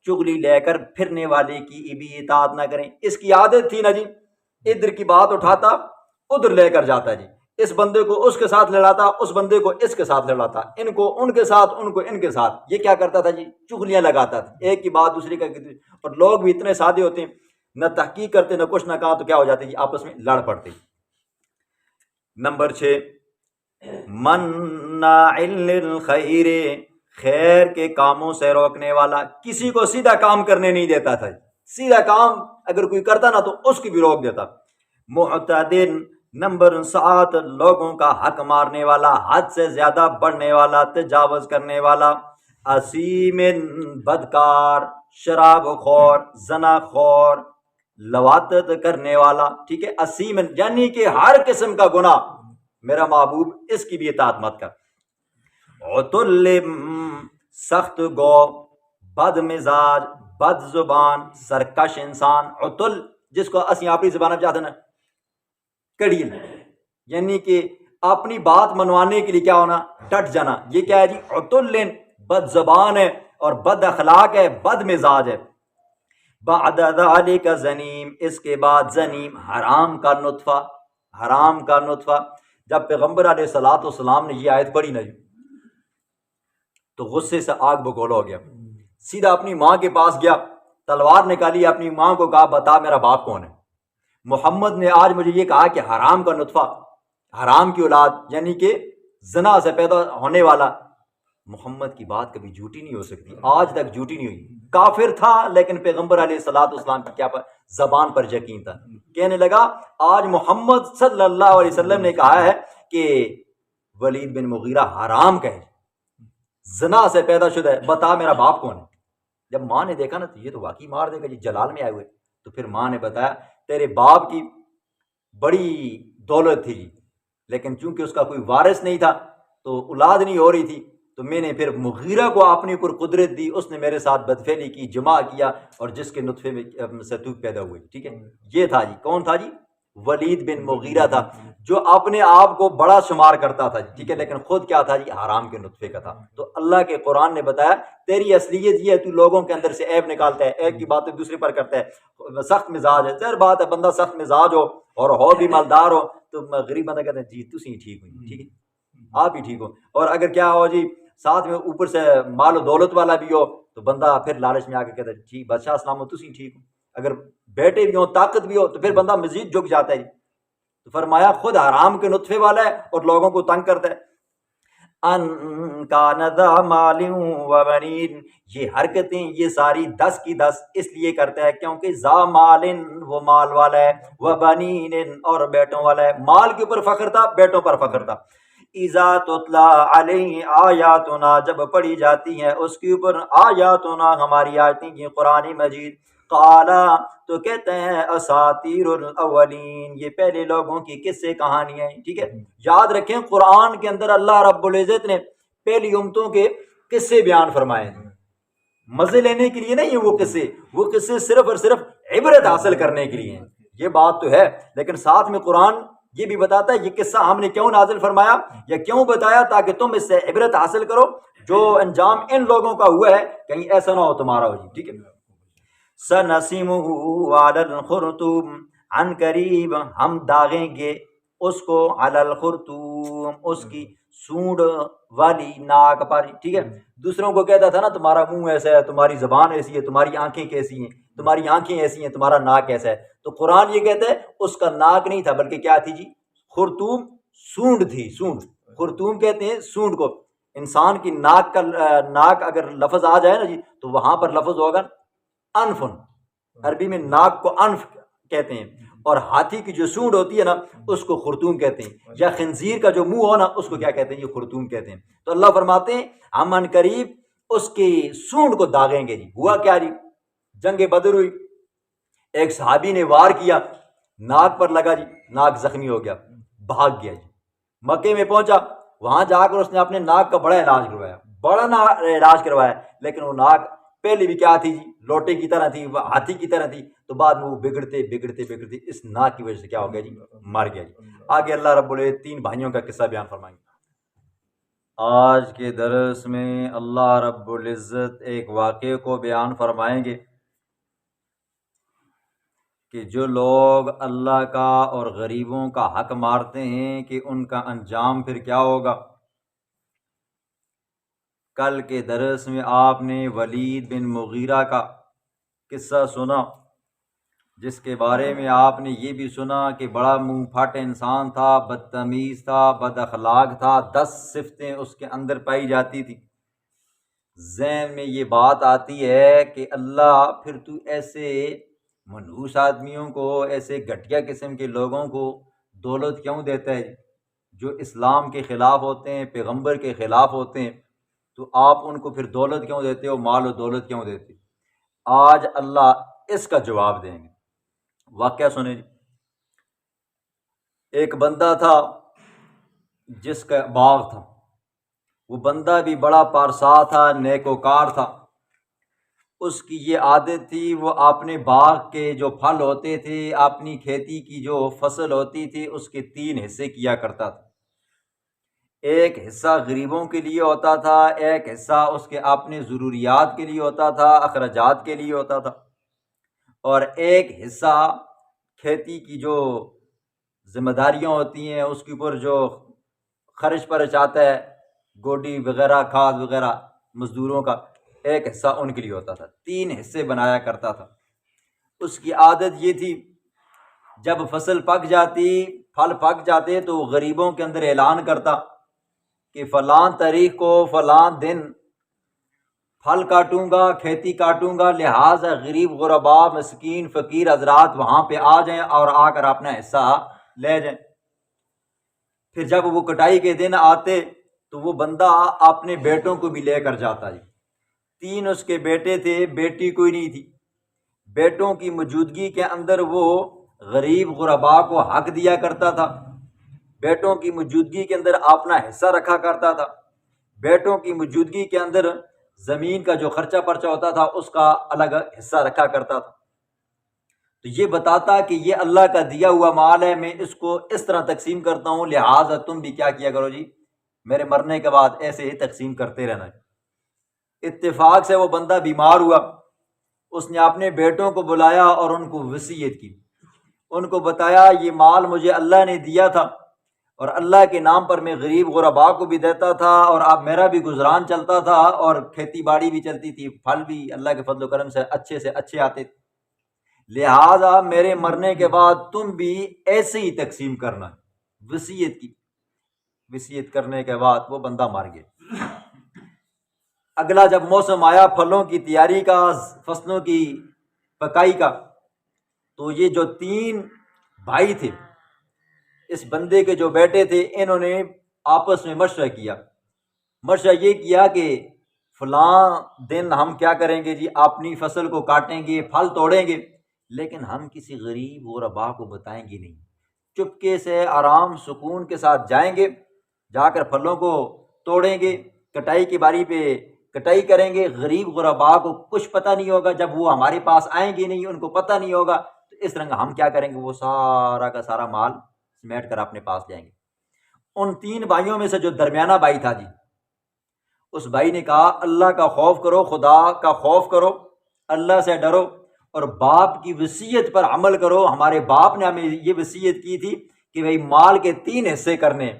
چغلی لے کر پھرنے والے کی بھی اطاعت نہ کریں۔ اس کی عادت تھی نا جی، ادھر کی بات اٹھاتا ادھر لے کر جاتا جی، اس بندے کو اس کے ساتھ لڑاتا، اس بندے کو اس کے ساتھ لڑاتا، ان کو ان کے ساتھ، ان کو ان کے ساتھ، یہ کیا کرتا تھا جی؟ چغلیاں لگاتا تھا، ایک کی بات دوسری کا، اور لوگ بھی اتنے سادے ہوتے ہیں، نہ تحقیق کرتے نہ کچھ، نہ کہا تو کیا ہو جاتے جی؟ آپس میں لڑ پڑتے۔ نمبر 6، مناع للخیر، خیر کے کاموں سے روکنے والا، کسی کو سیدھا کام کرنے نہیں دیتا تھا، سیدھا کام اگر کوئی کرتا نا تو اس کی بھی روک دیتا۔ معتدن، نمبر 7، لوگوں کا حق مارنے والا، حد سے زیادہ بڑھنے والا، تجاوز کرنے والا۔ اسیم، بدکار، شراب خور، زنا خور، لواطت کرنے والا، ٹھیک ہے؟ اسیم یعنی کہ ہر قسم کا گناہ، میرا محبوب اس کی بھی اطاعت مت کر۔ عتل، سخت گو، بد مزاج، بد زبان، سرکش انسان۔ عتل جس کو اسی اپنی زبان چاہتے نا کڑیل، یعنی کہ اپنی بات منوانے کے لیے کیا ہونا؟ ڈٹ جانا، یہ کیا ہے جی؟ عتل، بد زبان ہے اور بد اخلاق ہے، بد مزاج ہے۔ بعد ذالک زنیم، اس کے بعد زنیم حرام کا نطفہ، حرام کا نطفہ۔ جب پیغمبر علیہ الصلوۃ والسلام نے یہ آیت پڑھی نا تو غصے سے آگ بگولا ہو گیا، سیدھا اپنی ماں کے پاس گیا، تلوار نکالی، اپنی ماں کو کہا بتا میرا باپ کون ہے؟ محمد نے آج مجھے یہ کہا کہ حرام کا نطفہ، حرام کی اولاد، یعنی کہ زنا سے پیدا ہونے والا۔ محمد کی بات کبھی جھوٹی نہیں ہو سکتی، آج تک جھوٹی نہیں ہوئی۔ کافر تھا لیکن پیغمبر علیہ الصلوۃ والسلام کی کیا زبان پر یقین تھا، کہنے لگا آج محمد صلی اللہ علیہ وسلم نے کہا ہے کہ ولید بن مغیرہ حرام کا ہے، زنا سے پیدا شدہ ہے، بتا میرا باپ کون ہے؟ جب ماں نے دیکھا نا تو یہ تو واقعی مار دے گا جی، جلال میں آئے ہوئے، تو پھر ماں نے بتایا تیرے باپ کی بڑی دولت تھی جی، لیکن چونکہ اس کا کوئی وارث نہیں تھا تو اولاد نہیں ہو رہی تھی، تو میں نے پھر مغیرہ کو اپنے اوپر قدرت دی، اس نے میرے ساتھ بدفعلی کی، جمع کیا، اور جس کے نطفے میں سے تو پیدا ہوئی۔ ٹھیک ہے، یہ تھا جی، کون تھا جی؟ ولید بن مغیرہ تھا، جو اپنے آپ کو بڑا شمار کرتا تھا، ٹھیک ہے، لیکن خود کیا تھا جی؟ حرام کے نطفے کا تھا۔ تو اللہ کے قرآن نے بتایا تیری اصلیت یہ ہے، تو لوگوں کے اندر سے عیب نکالتا ہے، ایک کی باتیں دوسرے پر کرتا ہے، سخت مزاج ہے۔ ظاہر بات ہے بندہ سخت مزاج ہو اور ہو بھی مالدار ہو تو غریب بندہ کہتے ہیں جی تسی ٹھیک ہوئی، ٹھیک ہے آپ ہی ٹھیک ہو، اور اگر کیا ہو جی ساتھ میں اوپر سے مال و دولت والا بھی ہو تو بندہ پھر لالچ میں آ کے کہتا ہے جی بادشاہ السلام ہو تسی ٹھیک ہو، اگر بیٹے بھی ہو طاقت بھی ہو تو پھر بندہ مزید جھک جاتا ہے جی۔ تو فرمایا خود حرام کے نطفے والا ہے اور لوگوں کو تنگ کرتا ہے۔ ان کان ذا مال و بنین، یہ حرکتیں یہ ساری 10 کی 10 اس لیے کرتا ہے کیونکہ ذا مال وہ مال والا ہے، و بنین اور بیٹوں والا ہے، مال کے اوپر فخر تھا، بیٹوں پر فخر تھا۔ اذا تتلا علیہ آیاتنا، جب پڑھی جاتی ہیں اس کے اوپر آیاتنا ہماری آیتیں کی قرآن مجید، قالا تو کہتے ہیں اساطیر الاولین، یہ پہلے لوگوں کی قصے کہانیاں ہیں۔ ٹھیک ہے، یاد رکھیں قرآن کے اندر اللہ رب العزت نے پہلی امتوں کے قصے بیان فرمائے ہیں، مزے لینے کے لیے نہیں، وہ قصے صرف اور صرف عبرت حاصل کرنے کے لیے ہیں، یہ بات تو ہے، لیکن ساتھ میں قرآن یہ بھی بتاتا ہے یہ قصہ ہم نے کیوں نازل فرمایا یا کیوں بتایا، تاکہ تم اس سے عبرت حاصل کرو، جو انجام ان لوگوں کا ہوا ہے کہیں ایسا نہ ہو تمہارا ہو جی۔ ٹھیک ہے، سنسمہ علی الخرطوم، عن قریب ہم داغیں گے اس کو، علی الخرطوم اس کی سونڈ والی ناک پر۔ ٹھیک ہے، دوسروں کو کہتا تھا نا تمہارا منہ ایسا ہے، تمہاری زبان ایسی ہے، تمہاری آنکھیں کیسی ہیں، تمہاری آنکھیں ایسی ہیں، تمہارا ناک ایسا ہے، تو قرآن یہ کہتا ہے اس کا ناک نہیں تھا بلکہ کیا تھی جی؟ خرطوم، سونڈ تھی، سونڈ، خرطوم کہتے ہیں سونڈ کو۔ انسان کی ناک اگر لفظ آ جائے نا جی تو وہاں پر لفظ ہوگا انفن، عربی میں ناک کو انف کہتے ہیں، اور ہاتھی کی جو سونڈ ہوتی ہے نا اس کو خرطوم کہتے ہیں، یا خنزیر کا جو منہ ہو نا اس کو کیا کہتے ہیں؟ یہ خرطوم کہتے ہیں۔ تو اللہ فرماتے ہیں ہم ان قریب اس کی سونڈ کو داغیں گے جی۔ ہوا کیا جی؟ جنگ بدر ہوئی، ایک صحابی نے وار کیا، ناک پر لگا جی، ناک زخمی ہو گیا، بھاگ گیا جی، مکے میں پہنچا، وہاں جا کر اس نے اپنے ناک کا بڑا علاج کروایا، لیکن وہ ناک پہلے بھی کیا تھی جی؟ لوٹے کی طرح تھی، ہاتھی کی طرح تھی، تو بعد میں وہ بگڑتے اس ناک کی وجہ سے کیا ہو گیا جی؟ مر گیا جی۔ آگے اللہ رب العزت 3 بھائیوں کا قصہ بیان فرمائیں گے۔ آج کے درس میں اللہ رب العزت ایک واقعے کو بیان فرمائیں گے کہ جو لوگ اللہ کا اور غریبوں کا حق مارتے ہیں کہ ان کا انجام پھر کیا ہوگا۔ کل کے درس میں آپ نے ولید بن مغیرہ کا قصہ سنا، جس کے بارے میں آپ نے یہ بھی سنا کہ بڑا منہ پھاٹ انسان تھا، بدتمیز تھا، بد اخلاق تھا، 10 صفتیں اس کے اندر پائی جاتی تھی۔ ذہن میں یہ بات آتی ہے کہ اللہ پھر تو ایسے منحوس آدمیوں کو، ایسے گھٹیا قسم کے لوگوں کو دولت کیوں دیتا ہے جو اسلام کے خلاف ہوتے ہیں، پیغمبر کے خلاف ہوتے ہیں، تو آپ ان کو پھر دولت کیوں دیتے ہو، مال و دولت کیوں دیتے؟ آج اللہ اس کا جواب دیں گے۔ واقعہ سنیں جی، ایک بندہ تھا جس کا باغ تھا، وہ بندہ بھی بڑا پارسا تھا، نیکوکار تھا، اس کی یہ عادت تھی وہ اپنے باغ کے جو پھل ہوتے تھے، اپنی کھیتی کی جو فصل ہوتی تھی اس کے 3 حصے کیا کرتا تھا۔ ایک حصہ غریبوں کے لیے ہوتا تھا، ایک حصہ اس کے اپنے ضروریات کے لیے ہوتا تھا، اخراجات کے لیے ہوتا تھا، اور ایک حصہ کھیتی کی جو ذمہ داریاں ہوتی ہیں اس کے اوپر جو خرچ پرچ آتا ہے، گوڈی وغیرہ کھاد وغیرہ مزدوروں کا، ایک حصہ ان کے لیے ہوتا تھا، 3 حصے بنایا کرتا تھا۔ اس کی عادت یہ تھی جب فصل پک جاتی، پھل پک جاتے تو وہ غریبوں کے اندر اعلان کرتا کہ فلاں تاریخ کو فلاں دن پھل کاٹوں گا، کھیتی کاٹوں گا، لہٰذا غریب غربا مسکین فقیر حضرات وہاں پہ آ جائیں اور آ کر اپنا حصہ لے جائیں۔ پھر جب وہ کٹائی کے دن آتے تو وہ بندہ اپنے بیٹوں کو بھی لے کر جاتا جی۔ 3 اس کے بیٹے تھے، بیٹی کوئی نہیں تھی۔ بیٹوں کی موجودگی کے اندر وہ غریب غربا کو حق دیا کرتا تھا، بیٹوں کی موجودگی کے اندر اپنا حصہ رکھا کرتا تھا، بیٹوں کی موجودگی کے اندر زمین کا جو خرچہ پرچہ ہوتا تھا اس کا الگ حصہ رکھا کرتا تھا۔ تو یہ بتاتا کہ یہ اللہ کا دیا ہوا مال ہے، میں اس کو اس طرح تقسیم کرتا ہوں، لہٰذا تم بھی کیا کیا کرو جی، میرے مرنے کے بعد ایسے ہی تقسیم کرتے رہنا۔ اتفاق سے وہ بندہ بیمار ہوا، اس نے اپنے بیٹوں کو بلایا اور ان کو وصیت کی، ان کو بتایا یہ مال مجھے اللہ نے دیا تھا اور اللہ کے نام پر میں غریب غربا کو بھی دیتا تھا، اور اب میرا بھی گزران چلتا تھا اور کھیتی باڑی بھی چلتی تھی، پھل بھی اللہ کے فضل و کرم سے اچھے آتے تھے، لہٰذا میرے مرنے کے بعد تم بھی ایسے ہی تقسیم کرنا۔ وصیت کی، وصیت کرنے کے بعد وہ بندہ مر گیا۔ اگلا جب موسم آیا پھلوں کی تیاری کا، فصلوں کی پکائی کا، تو یہ جو 3 بھائی تھے، اس بندے کے جو بیٹے تھے، انہوں نے آپس میں مشورہ کیا۔ مشورہ یہ کیا کہ فلاں دن ہم کیا کریں گے جی، اپنی فصل کو کاٹیں گے، پھل توڑیں گے، لیکن ہم کسی غریب غربا کو بتائیں گے نہیں، چپکے سے آرام سکون کے ساتھ جائیں گے، جا کر پھلوں کو توڑیں گے، کٹائی کی باری پہ کٹائی کریں گے، غریب غربا کو کچھ پتہ نہیں ہوگا، جب وہ ہمارے پاس آئیں گے نہیں، ان کو پتہ نہیں ہوگا، تو اس طرح ہم کیا کریں گے، وہ سارا کا سارا مال سمیٹ کر اپنے پاس لے آئیں گے۔ ان 3 بھائیوں میں سے جو درمیانہ بھائی تھا جی، اس بھائی نے کہا اللہ کا خوف کرو، خدا کا خوف کرو، اللہ سے ڈرو اور باپ کی وصیت پر عمل کرو۔ ہمارے باپ نے ہمیں یہ وصیت کی تھی کہ بھئی مال کے 3 حصے کرنے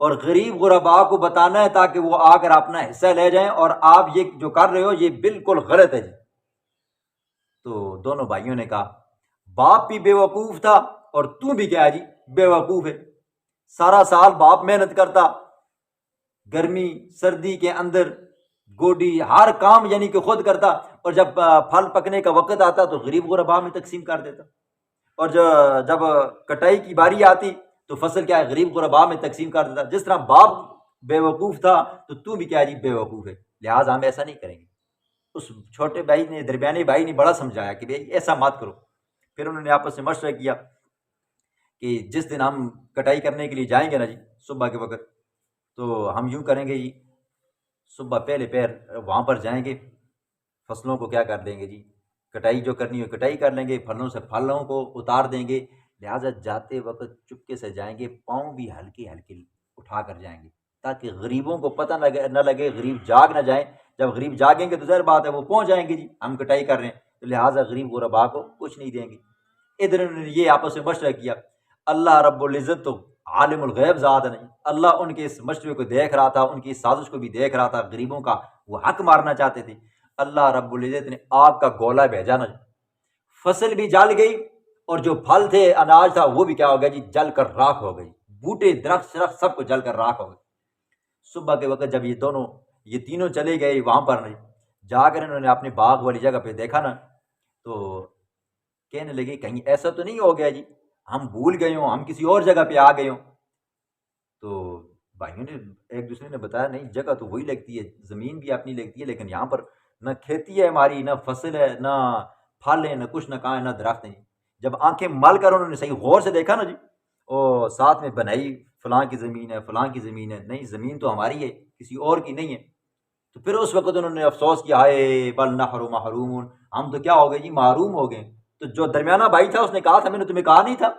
اور غریب غربا کو بتانا ہے تاکہ وہ آ کر اپنا حصہ لے جائیں، اور آپ یہ جو کر رہے ہو یہ بالکل غلط ہے جی۔ تو دونوں بھائیوں نے کہا باپ بھی بے وقوف تھا اور تو بھی کیا ہے جی، بے وقوف ہے۔ سارا سال باپ محنت کرتا، گرمی سردی کے اندر گوڈی ہر کام یعنی کہ خود کرتا، اور جب پھل پکنے کا وقت آتا تو غریب غربا میں تقسیم کر دیتا، اور جب کٹائی کی باری آتی تو فصل کیا ہے غریب غربا میں تقسیم کر دیتا۔ جس طرح باپ بے وقوف تھا تو بھی کیا جی، بے وقوف ہے، لہٰذا ہم ایسا نہیں کریں گے۔ اس چھوٹے بھائی نے، درمیانی بھائی نے بڑا سمجھایا کہ بھئی ایسا مت کرو۔ پھر انہوں نے آپس میں مشورہ کیا کہ جس دن ہم کٹائی کرنے کے لیے جائیں گے نا جی صبح کے وقت، تو ہم یوں کریں گے جی، صبح پہلے پیر وہاں پر جائیں گے، فصلوں کو کیا کر دیں گے جی، کٹائی جو کرنی ہو کٹائی کر لیں گے، پھلوں سے پھلوں کو اتار دیں گے، لہٰذا جاتے وقت چپکے سے جائیں گے، پاؤں بھی ہلکے ہلکے اٹھا کر جائیں گے تاکہ غریبوں کو پتہ نہ لگے، غریب جاگ نہ جائیں۔ جب غریب جاگیں گے تو ظاہر بات ہے وہ پہنچ جائیں گے جی، ہم کٹائی کر رہے ہیں، تو لہٰذا غریب غربا کو کچھ نہیں دیں گے۔ ادھر انہوں نے یہ آپس میں مشورہ کیا۔ اللہ رب العزت تو عالم الغیب ذات نہیں، اللہ ان کے اس مشورے کو دیکھ رہا تھا، ان کی اس سازش کو بھی دیکھ رہا تھا، غریبوں کا وہ حق مارنا چاہتے تھے۔ اللہ رب العزت نے آگ کا گولا بھیجا نا، فصل بھی جل گئی اور جو پھل تھے اناج تھا وہ بھی کیا ہو گیا جی، جل کر راکھ ہو گئی، بوٹے درخت سب کو جل کر راکھ ہو گئے۔ صبح کے وقت جب یہ تینوں چلے گئے وہاں پر جا کر انہوں نے اپنے باغ والی جگہ پہ دیکھا نا، تو کہنے لگے کہیں ایسا تو نہیں ہو گیا جی ہم بھول گئے ہوں، ہم کسی اور جگہ پہ آ گئے ہوں۔ تو بھائیوں نے ایک دوسرے نے بتایا نہیں، جگہ تو وہی لگتی ہے، زمین بھی اپنی لگتی ہے، لیکن یہاں پر نہ کھیتی ہے ہماری، نہ فصل ہے، نہ پھل ہے، نہ کچھ، نہ کہاں ہے، نہ درخت ہے۔ جب آنکھیں مل کر انہوں نے صحیح غور سے دیکھا نا جی، اور ساتھ میں بنائی فلاں کی زمین ہے، فلاں کی زمین ہے، نہیں زمین تو ہماری ہے، کسی اور کی نہیں ہے۔ تو پھر اس وقت انہوں نے افسوس کیا، ہائے بل نحن محرومون، ہم تو کیا ہو گئے جی، محروم ہو گئے۔ تو جو درمیانہ بھائی تھا اس نے کہا تھا میں نے تمہیں کہا نہیں تھا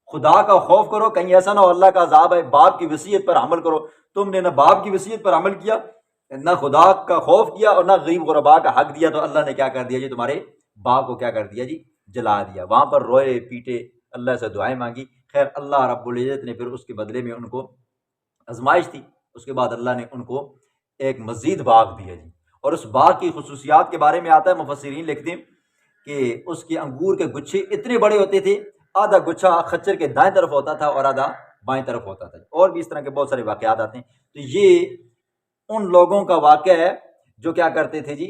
خدا کا خوف کرو، کہیں ایسا نہ ہو اللہ کا عذاب ہے، باپ کی وصیت پر عمل کرو۔ تم نے نہ باپ کی وصیت پر عمل کیا، نہ خدا کا خوف کیا، اور نہ غریب غربا کا حق دیا، تو اللہ نے کیا کر دیا جی، تمہارے باپ کو کیا کر دیا جی، جلا دیا۔ وہاں پر روئے پیٹے، اللہ سے دعائیں مانگی، خیر اللہ رب العزت نے پھر اس کے بدلے میں ان کو آزمائش تھی، اس کے بعد اللہ نے ان کو ایک مزید باغ دیا جی۔ اور اس باغ کی خصوصیات کے بارے میں آتا ہے، مفسرین لکھتے ہیں کہ اس کے انگور کے گچھے اتنے بڑے ہوتے تھے، آدھا گچھا خچر کے دائیں طرف ہوتا تھا اور آدھا بائیں طرف ہوتا تھا، اور بھی اس طرح کے بہت سارے واقعات آتے ہیں۔ تو یہ ان لوگوں کا واقعہ ہے جو کیا کرتے تھے جی،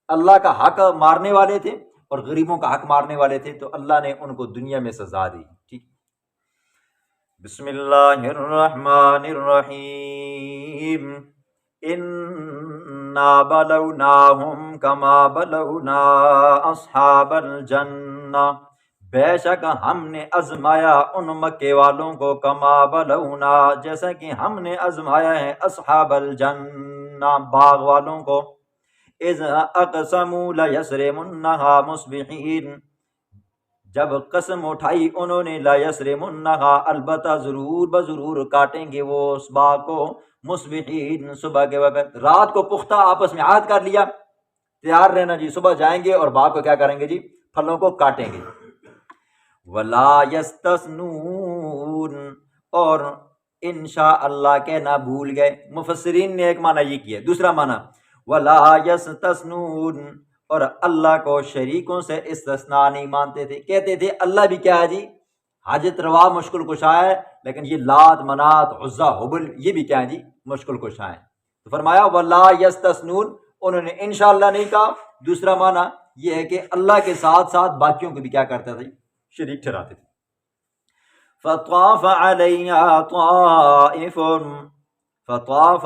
اللہ کا حق مارنے والے تھے اور غریبوں کا حق مارنے والے تھے، تو اللہ نے ان کو دنیا میں سزا دی۔ ٹھیک، بسم اللہ الرحمن الرحیم، انا بلوناہم کما بلونا اصحاب الجنہ، بے شک ہم نے آزمایا ان مکے والوں کو، کما بلونا جیسا کہ ہم نے آزمایا ہے اصحاب الجنہ باغ والوں کو، اذ اقسموا لیصرمنہا مصبحین، جب قسم اٹھائی انہوں نے، لا یصرمنہا البتہ ضرور بضرور کاٹیں گے وہ اس باغ کو، مصبحین صبح کے وقت، رات کو پختہ آپس میں عہد کر لیا، تیار رہنا جی، صبح جائیں گے اور باغ کو کیا کریں گے جی، پھلوں کو کاٹیں گے۔ ولا یستثنون، اور انشاء اللہ کہنا بھول گئے۔ مفسرین نے ایک معنی یہ کیا، دوسرا معنی ولا یستثنون، اور اللہ کو شریکوں سے استثناء نہیں مانتے تھے، کہتے تھے اللہ بھی کیا ہے جی، حاجت روا مشکل کشا ہے، لیکن یہ لات منات عزا حبل یہ بھی کیا ہے جی، مشکل کشا ہے۔ تو فرمایا ولا یستثنون، انہوں نے انشاءاللہ نہیں کہا۔ دوسرا معنی یہ ہے کہ اللہ کے ساتھ ساتھ باقیوں کو بھی کیا کرتا تھا، شریک ٹھہراتے تھے۔ فطاف علیہ طائف، فطاف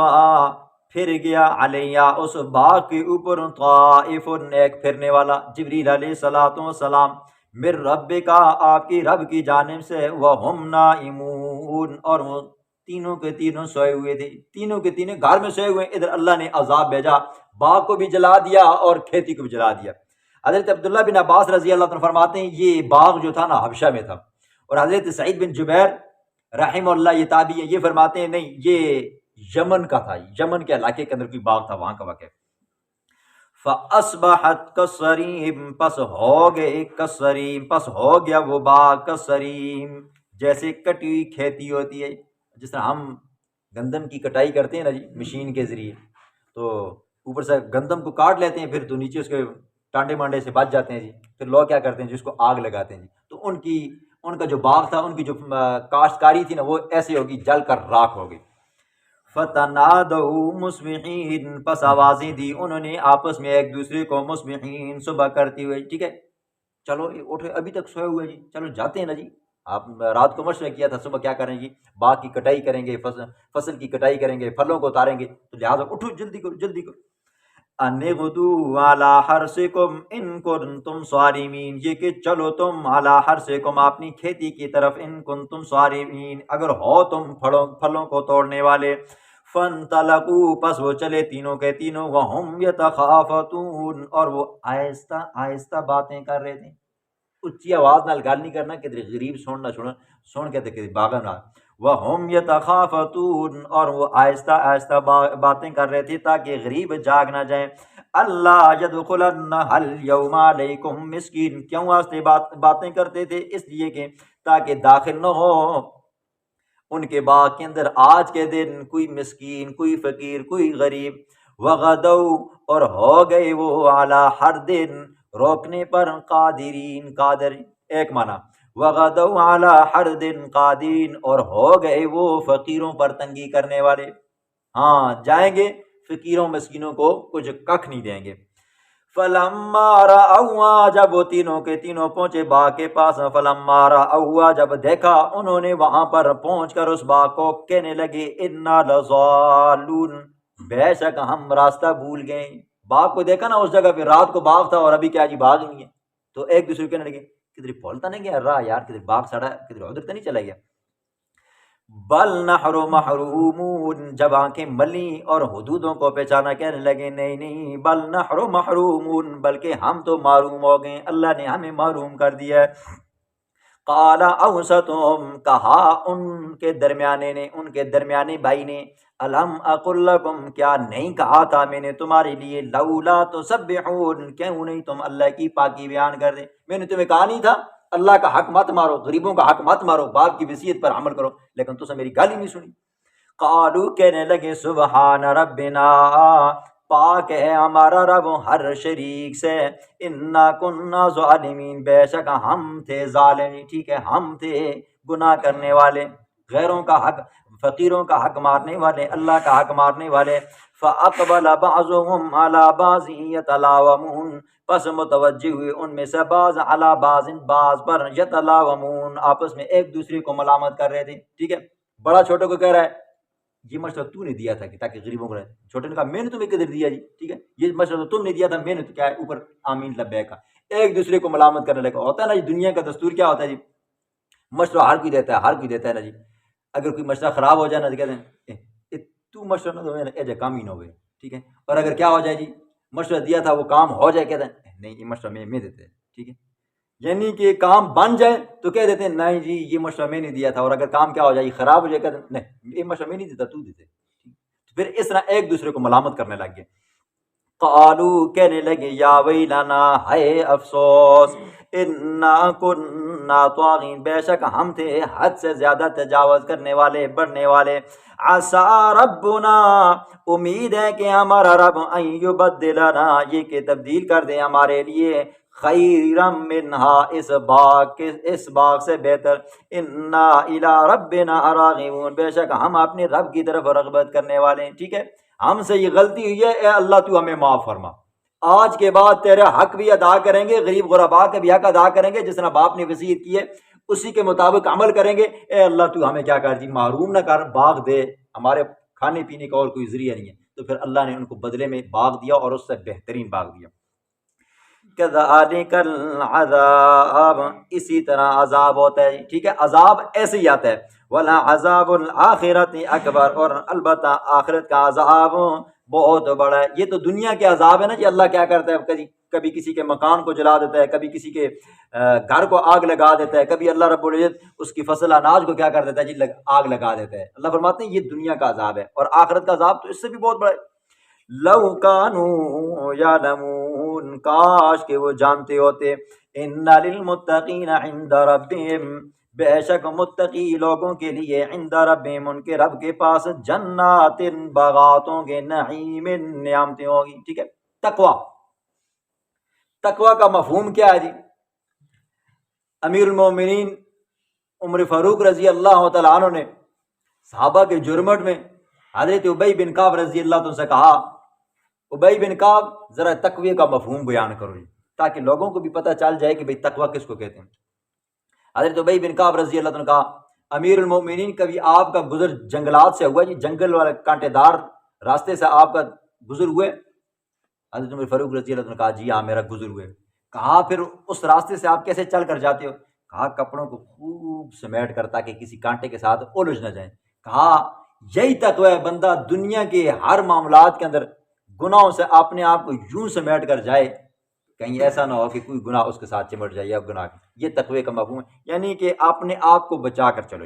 پھر گیا علیہ اس باغ کے اوپر، طائف ایک پھرنے والا، جبریل علیہ السلام، من رب کا آپ کی رب کی جانب سے، وہم نائمون، اور وہ تینوں کے تینوں سوئے ہوئے تھے، تینوں کے تینوں گھر میں سوئے ہوئے۔ ادھر اللہ نے عذاب بھیجا، باغ کو بھی جلا دیا اور کھیتی کو بھی جلا دیا۔ حضرت عبداللہ بن عباس رضی اللہ عنہ فرماتے ہیں یہ باغ جو تھا نا حبشہ میں تھا، اور حضرت سعید بن جبیر رحم اللہ یہ تابعی ہیں، یہ فرماتے ہیں نہیں یہ یمن کا تھا، یمن کے علاقے کے اندر کوئی باغ تھا، وہاں کا واقعہ۔ فَأَصْبَحَتْ كَالصَّرِيمِ، پس ہو گئے کالصریم، پس ہو گیا وہ باغ کالصریم، جیسے کٹی ہوئی کھیتی ہوتی ہے، جس طرح ہم گندم کی کٹائی کرتے ہیں نا جی مشین کے ذریعے، تو اوپر سے گندم کو کاٹ لیتے ہیں، پھر تو نیچے اس کے ٹانڈے مانڈے سے بچ جاتے ہیں جی، پھر لوگ کیا کرتے ہیں جس کو آگ لگاتے ہیں جی۔ تو ان کا جو باغ تھا، ان کی جو کاشتکاری تھی نا، وہ ایسے ہوگی جل کر راکھ ہو گئی۔ فَتَنَادَوْا مُصْبِحِينَ، پس آوازیں دی انہوں نے آپس میں ایک دوسرے کو، مصبحین صبح کرتے ہوئے، ٹھیک ہے چلو اٹھے، ابھی تک سوئے ہوئے جی، چلو جاتے ہیں نا جی، آپ رات کو مشورہ کیا تھا صبح کیا کریں گے، باغ کی کٹائی کریں گے، فصل کی کٹائی کریں گے، پھلوں کو اتاریں گے، تو لہٰذا اٹھو جلدی کرو جلدی کرو۔ ان غدوا علی حرثکم ان کنتم صارمین، یہ کہ چلو تم علی حرثکم اپنی کھیتی کی طرف، ان کنتم صارمین اگر ہو تم پھلوں کو توڑنے والے۔ فانطلقوا، پس وہ چلے تینوں کے تینوں، وہم یتخافتون، اور وہ آہستہ آہستہ باتیں کر رہے تھے، اچھی آواز نال گل نہیں کرنا کہ غریب سن کے کہ باغا نہ، وہم یتخافتون، اور وہ آہستہ آہستہ باتیں کر رہے تھے تاکہ غریب جاگ نہ جائیں۔ اللہ یدخلنہ الیوم علیکم مسکین، کیوں واسطے باتیں کرتے تھے، اس لیے کہ تاکہ داخل نہ ہو ان کے باغ کے اندر آج کے دن کوئی مسکین، کوئی فقیر، کوئی غریب۔ وغدو، اور ہو گئے وہ اعلیٰ ہر دن روکنے پر، قادرین قادر ایک معنی، وغدو اعلیٰ ہر دن قادرین، اور ہو گئے وہ فقیروں پر تنگی کرنے والے، ہاں جائیں گے فقیروں مسکینوں کو کچھ ککھ نہیں دیں گے۔ فلما رأوا، جب وہ تینوں کے تینوں پہنچے باغ کے پاس، فلما رأوا، جب دیکھا انہوں نے وہاں پر پہنچ کر اس باغ کو، کہنے لگے انا لضالون، بے شک ہم راستہ بھول گئے۔ باغ کو دیکھا نا اس جگہ پہ، رات کو باغ تھا اور ابھی کیا جی باغ نہیں ہے، تو ایک دوسرے کو کہنے لگے کدھر بھولتا نہیں گیا راہ یار، کدھر باغ سڑا کدھر ادھر تو نہیں چلا گیا۔ بل نحن محرومون، جب آنکھیں ملیں اور حدودوں کو پہچانا، کہنے لگے نہیں نہیں، بل نحن محرومون، بلکہ ہم تو معروم ہو گئے، اللہ نے ہمیں معروم کر دیا ہے۔ قال اوسطهم، کہا ان کے درمیانے نے، ان کے درمیانے بھائی نے، الم اقل لکم، کیا نہیں کہا تھا میں نے تمہارے لیے، لولا تسبحون، کیوں نہیں تم اللہ کی پاکی بیان کر دیں؟ میں نے تمہیں کہا نہیں تھا اللہ کا حق مت مارو، غریبوں کا حق مت مارو، باپ کی وصیت پر عمل کرو، لیکن تم میری گالی نہیں سنی۔ قالو، کہنے لگے، سبحان ربنا، پاک ہے ہمارا رب ہر شریک سے، انا کننا ظالمین، بے شک ہم تھے ظالم، ٹھیک ہے، ہم تھے گناہ کرنے والے، غیروں کا حق، فقیروں کا حق مارنے والے، اللہ کا حق مارنے والے۔ فاقبل بعضهم على بعض يتلاومون، پس متوجہ ہوئے ان میں سے بعض علی بعض، بعض پر، یتلاومون، آپس میں ایک دوسرے کو ملامت کر رہے تھے، ٹھیک ہے۔ بڑا چھوٹے کو کہہ رہا ہے یہ مشورہ تو نے دیا تھا کہ تاکہ غریبوں کو رہے، چھوٹے نے کہا میں نے تمہیں کدھر دیا جی، ٹھیک ہے، یہ مشورہ تو تم نے دیا تھا، میں نے تو کیا ہے، اوپر آمین لبیک کا ایک دوسرے کو ملامت کرنے لگا۔ ہوتا ہے نا جی، دنیا کا دستور کیا ہوتا ہے جی، مشورہ ہر کوئی دیتا ہے، ہر کوئی دیتا ہے نا جی۔ اگر کوئی مشورہ خراب ہو جائے نا تو کہتے ہیں تو مشورہ نہ دو، ایجے کام ہی نہ ہوئے، ٹھیک ہے۔ اور اگر کیا ہو جائے جی، مشورہ دیا تھا وہ کام ہو جائے، کہتے ہیں نہیں یہ مشورہ میں دیتے ہیں، ٹھیک ہے، یعنی کہ کام بن جائے تو کہہ دیتے ہیں نہیں جی یہ مشورہ میں نے دیا تھا، اور اگر کام کیا ہو جائے خراب ہو جائے کہتے ہیں نہیں یہ مشورہ میں نہیں دیتا تو دیتے، پھر اس طرح ایک دوسرے کو ملامت کرنے لگ گئے۔ قالو، کہنے لگے، یا ویلنا، ہے افسوس، انا کننا طاغین، بے شک ہم تھے حد سے زیادہ تجاوز کرنے والے، بڑھنے والے۔ عسى ربنا، امید ہے کہ ہمارا رب، ان یبدلنا، یہ کہ تبدیل کر دے ہمارے لیے، خیرا منہا، اس باغ سے بہتر، انا الی ربنا راغبون، بے شک ہم اپنے رب کی طرف رغبت کرنے والے ہیں، ٹھیک ہے۔ ہم سے یہ غلطی ہوئی ہے، اے اللہ تو ہمیں معاف فرما، آج کے بعد تیرے حق بھی ادا کریں گے، غریب غربا کے بھی حق ادا کریں گے، جس طرح باپ نے وصیت کی ہے اسی کے مطابق عمل کریں گے۔ اے اللہ تو ہمیں کیا کر جی، محروم نہ کر، باغ دے، ہمارے کھانے پینے کا اور کوئی ذریعہ نہیں ہے۔ تو پھر اللہ نے ان کو بدلے میں باغ دیا اور اس سے بہترین باغ دیا۔ کذالک العذاب، اسی طرح عذاب ہوتا ہے، ٹھیک ہے، عذاب ایسے ہی آتا ہے۔ ولعذاب الآخرۃ اکبر، اور البتہ آخرت کا عذاب بہت بڑا ہے۔ یہ تو دنیا کے عذاب ہے نا جی، اللہ کیا کرتا ہے، کبھی کسی کے مکان کو جلا دیتا ہے، کبھی کسی کے گھر کو آگ لگا دیتا ہے، کبھی اللہ رب العزت اس کی فصل اناج کو کیا کر دیتا ہے جی، آگ لگا دیتا ہے۔ اللہ فرماتے ہیں یہ دنیا کا عذاب ہے، اور آخرت کا عذاب تو اس سے بھی بہت بڑا ہے۔ لو کانوا یعلمون، کاش کہ وہ جانتے ہوتے، ان للمتقین عند ربهم، بے شک متقی لوگوں کے لیے، عند ربهم، ان کے رب کے پاس، جنات، باغات ہوں گے، نعیم، نعمتیں ہوں گی، ٹھیک ہے۔ تقوی، تقوی کا مفہوم کیا ہے جی؟ امیر المومنین عمر فاروق رضی اللہ تعالیٰ عنہ نے صحابہ کے جرمٹ میں حضرت ابی بن کعب رضی اللہ عنہ سے کہا، ابی بن کعب ذرا تقوی کا مفہوم بیان کرو جی، تاکہ لوگوں کو بھی پتہ چل جائے کہ بھئی تقوی کس کو کہتے ہیں۔ حضرت ابی بن کعب رضی اللہ عنہ نے کہا، امیر المومنین کبھی آپ کا گزر جنگلات سے ہوا جی، جنگل والے کانٹے دار راستے سے آپ کا گزر ہوئے؟ حضرت عمر فاروق رضی اللہ عنہ نے کہا جی ہاں میرا گزر ہوئے۔ کہا پھر اس راستے سے آپ کیسے چل کر جاتے ہو؟ کہا کپڑوں کو خوب سمیٹ کر تاکہ کسی کانٹے کے ساتھ الجھ نہ جائیں۔ کہا یہی تقوی ہے، بندہ دنیا کے ہر معاملات کے اندر گناہوں سے اپنے آپ کو یوں سمیٹ کر جائے کہیں ایسا نہ ہو کہ کوئی گناہ اس کے ساتھ چمٹ جائے یا گناہ، یہ تقوی کا مفہوم ہے، یعنی کہ اپنے آپ کو بچا کر چلو۔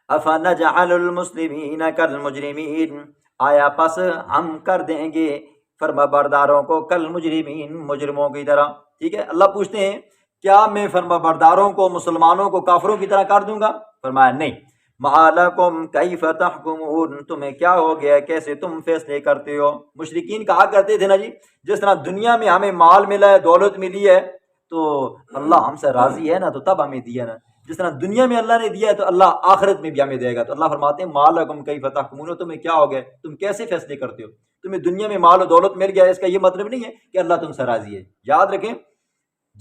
افنجعل المسلمین کالمجرمین، آیا پس ہم کر دیں گے فرما برداروں کو کالمجرمین، مجرموں کی طرح، ٹھیک ہے۔ اللہ پوچھتے ہیں کیا میں فرما برداروں کو، مسلمانوں کو کافروں کی طرح کر دوں گا؟ فرمایا نہیں۔ ما لکم کیف تحکمون، تمہیں کیا ہو گیا، کیسے تم فیصلے کرتے ہو؟ مشرکین کہا کرتے تھے نا جی، جس طرح دنیا میں ہمیں مال ملا ہے، دولت ملی ہے تو اللہ ہم سے راضی ہے نا، تو تب ہمیں دیا نا، جس طرح دنیا میں اللہ نے دیا ہے تو اللہ آخرت میں بھی ہمیں دے گا۔ تو اللہ فرماتے ہیں ما لکم کیف تحکمون، تمہیں کیا ہو گیا، تم کیسے فیصلے کرتے ہو؟ تمہیں دنیا میں مال و دولت مل گیا، اس کا یہ مطلب نہیں ہے کہ اللہ تم سے راضی ہے۔ یاد رکھیں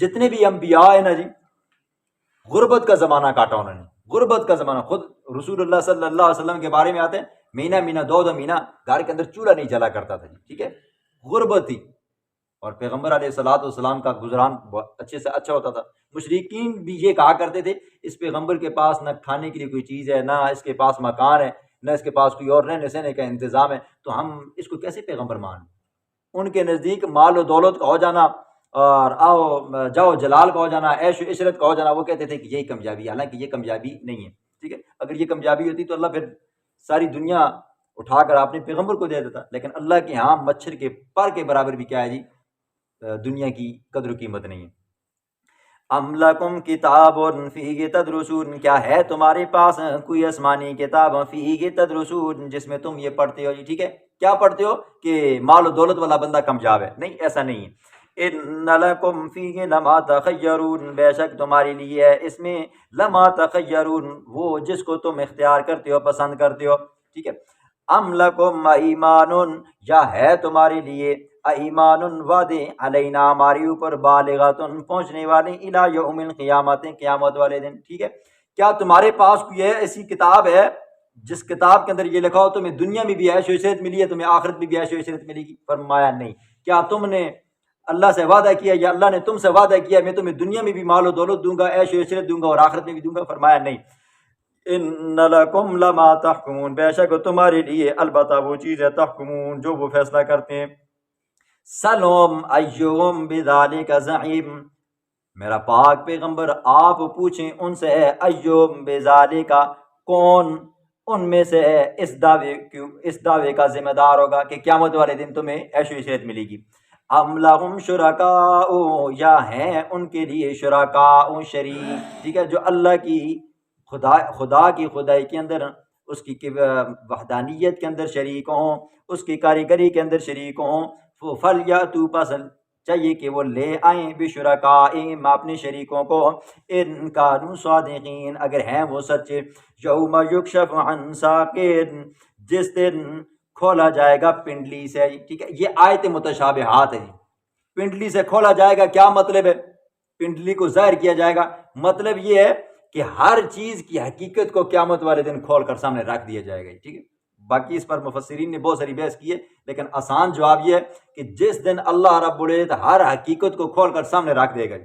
جتنے بھی انبیاء ہیں نا جی، غربت کا زمانہ کاٹا انہوں نے، غربت کا زمانہ، خود رسول اللہ صلی اللہ علیہ وسلم کے بارے میں آتے ہیں مہینہ دو مہینہ گھر کے اندر چولہا نہیں جلا کرتا تھا جی، ٹھیک ہے، غربت تھی، اور پیغمبر علیہ السلام کا گزران بہت اچھے سے اچھا ہوتا تھا۔ مشرکین بھی یہ کہا کرتے تھے اس پیغمبر کے پاس نہ کھانے کے لیے کوئی چیز ہے، نہ اس کے پاس مکان ہے، نہ اس کے پاس کوئی اور رہنے سہنے کا انتظام ہے، تو ہم اس کو کیسے پیغمبر مان؟ ان کے نزدیک مال و دولت کا ہو جانا اور آؤ جاؤ جلال کا ہو جانا، عیش و عشرت کا ہو جانا، وہ کہتے تھے کہ یہی کامیابی، حالانکہ یہ کامیابی نہیں ہے، ٹھیک ہے۔ اگر یہ کامیابی ہوتی تو اللہ پھر ساری دنیا اٹھا کر آپ نے پیغمبر کو دے دیتا، لیکن اللہ کے ہاں مچھر کے پر کے برابر بھی کیا ہے جی دنیا کی قدر و قیمت نہیں ہے۔ ام لکم کتاب فیہ تدرسون، کیا ہے تمہارے پاس کوئی آسمانی کتاب فیہ تدرسون جس میں تم یہ پڑھتے ہو جی، ٹھیک ہے، کیا پڑھتے ہو کہ مال و دولت والا بندہ کامیاب ہے؟ نہیں، ایسا نہیں ہے۔ ان لکم فیہ لما تخیرون، بے شک تمہارے لیے ہے اس میں لما تخیرون، وہ جس کو تم اختیار کرتے ہو، پسند کرتے ہو، ٹھیک ہے۔ ام لکم ایمان، یا ہے تمہارے لیے ایمان وعدے علینا ہمارے اوپر بالغاتن پہنچنے والے الی یوم القیامت، قیامت والے دن، ٹھیک ہے۔ کیا تمہارے پاس کوئی ایسی کتاب ہے جس کتاب کے اندر یہ لکھا ہو تمہیں دنیا میں بھی عیش و عشرت ملی ہے، تمہیں آخرت میں بھی عیش و عشرت ملے گی؟ فرمایا نہیں۔ کیا تم نے اللہ سے وعدہ کیا یا اللہ نے تم سے وعدہ کیا میں تمہیں دنیا میں بھی مال و دولت دوں گا، عیش و عشرت دوں گا اور آخرت میں بھی دوں گا؟ فرمایا نہیں۔ ان لکم لما تحکمون، بے شک تمہارے لیے البتہ وہ چیز ہے تحکمون جو وہ فیصلہ کرتے ہیں۔ سلوم ایوم بذالک زعیم، میرا پاک پیغمبر آپ پوچھیں ان سے ایوم بذالک، کون ان میں سے اس دعوے کا ذمہ دار ہوگا کہ قیامت والے دن تمہیں عیش و عشرت ملے گی؟ ام لہم شرکاء، یا ہیں ان کے لیے شرکاء شریک، ٹھیک ہے، جو اللہ کی خدا کی خدائی کے اندر، اس کی وحدانیت کے اندر شریک ہوں، اس کی کاریگری کے اندر شریک ہوں، فَلْيَأْتُوا، پسند چاہیے کہ وہ لے آئیں بِشُرَكَائِهِمْ اپنے شریکوں کو، ان کانوا صادقین اگر ہیں وہ سچے، یوم یکشف عن ساق، جس دن کھولا جائے گا پنڈلی سے، ٹھیک ہے۔ یہ آیت متشابہات ہے، پنڈلی سے کھولا جائے گا کیا مطلب ہے؟ پنڈلی کو ظاہر کیا جائے گا، مطلب یہ ہے کہ ہر چیز کی حقیقت کو قیامت والے دن کھول کر سامنے رکھ دیا جائے گا، ٹھیک ہے۔ باقی اس پر مفسرین نے بہت ساری بحث کی ہے، لیکن آسان جواب یہ ہے کہ جس دن اللہ رب العزت ہر حقیقت کو کھول کر سامنے رکھ دے گا۔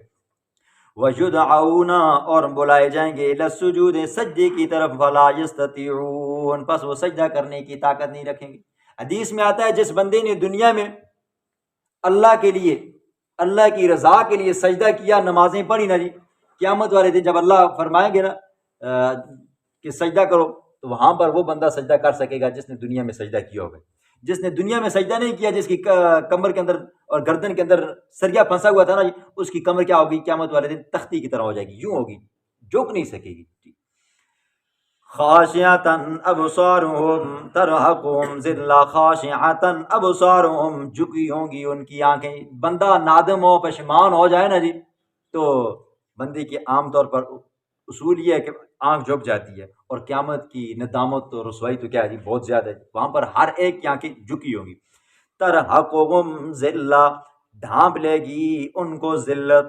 وَيُدْعَوْنَ، اور بلائے جائیں گے، إِلَى السُّجُودِ، سجدے کی طرف، فَلَا يَسْتَطِيعُونَ، پس وہ سجدہ کرنے کی طاقت نہیں رکھیں گے۔ حدیث میں آتا ہے جس بندے نے دنیا میں اللہ کے لیے، اللہ کی رضا کے لیے سجدہ کیا، نمازیں پڑھی نا جی، قیامت والے دن جب اللہ فرمائیں گے نا کہ سجدہ کرو، تو وہاں پر وہ بندہ سجدہ کر سکے گا جس نے دنیا میں سجدہ کیا ہوگا۔ جس نے دنیا میں سجدہ نہیں کیا، جس کی کمر کے اندر اور گردن کے اندر سریا پھنسا ہوا تھا نا، اس کی کمر کیا ہوگی قیامت والے دن؟ تختی کی طرح ہو جائے گی، یوں ہوگی، جھک نہیں سکے گی۔ خاشعۃ ابصارهم ترہقهم ذلہ، خاشعۃ ابصارهم، جھکی ہوں گی ان کی آنکھیں۔ بندہ نادم ہو، پشیمان ہو جائے نا جی، تو بندے کی عام طور پر اصول یہ ہے کہ آنکھ جھک جاتی ہے، اور قیامت کی ندامت اور رسوائی تو کیا ہے جی، بہت زیادہ ہے، وہاں پر ہر ایک کی آنکھیں جھکی ہوں گی۔ ترہقهم ذلہ، ڈھانپ لے گی ان کو ذلت۔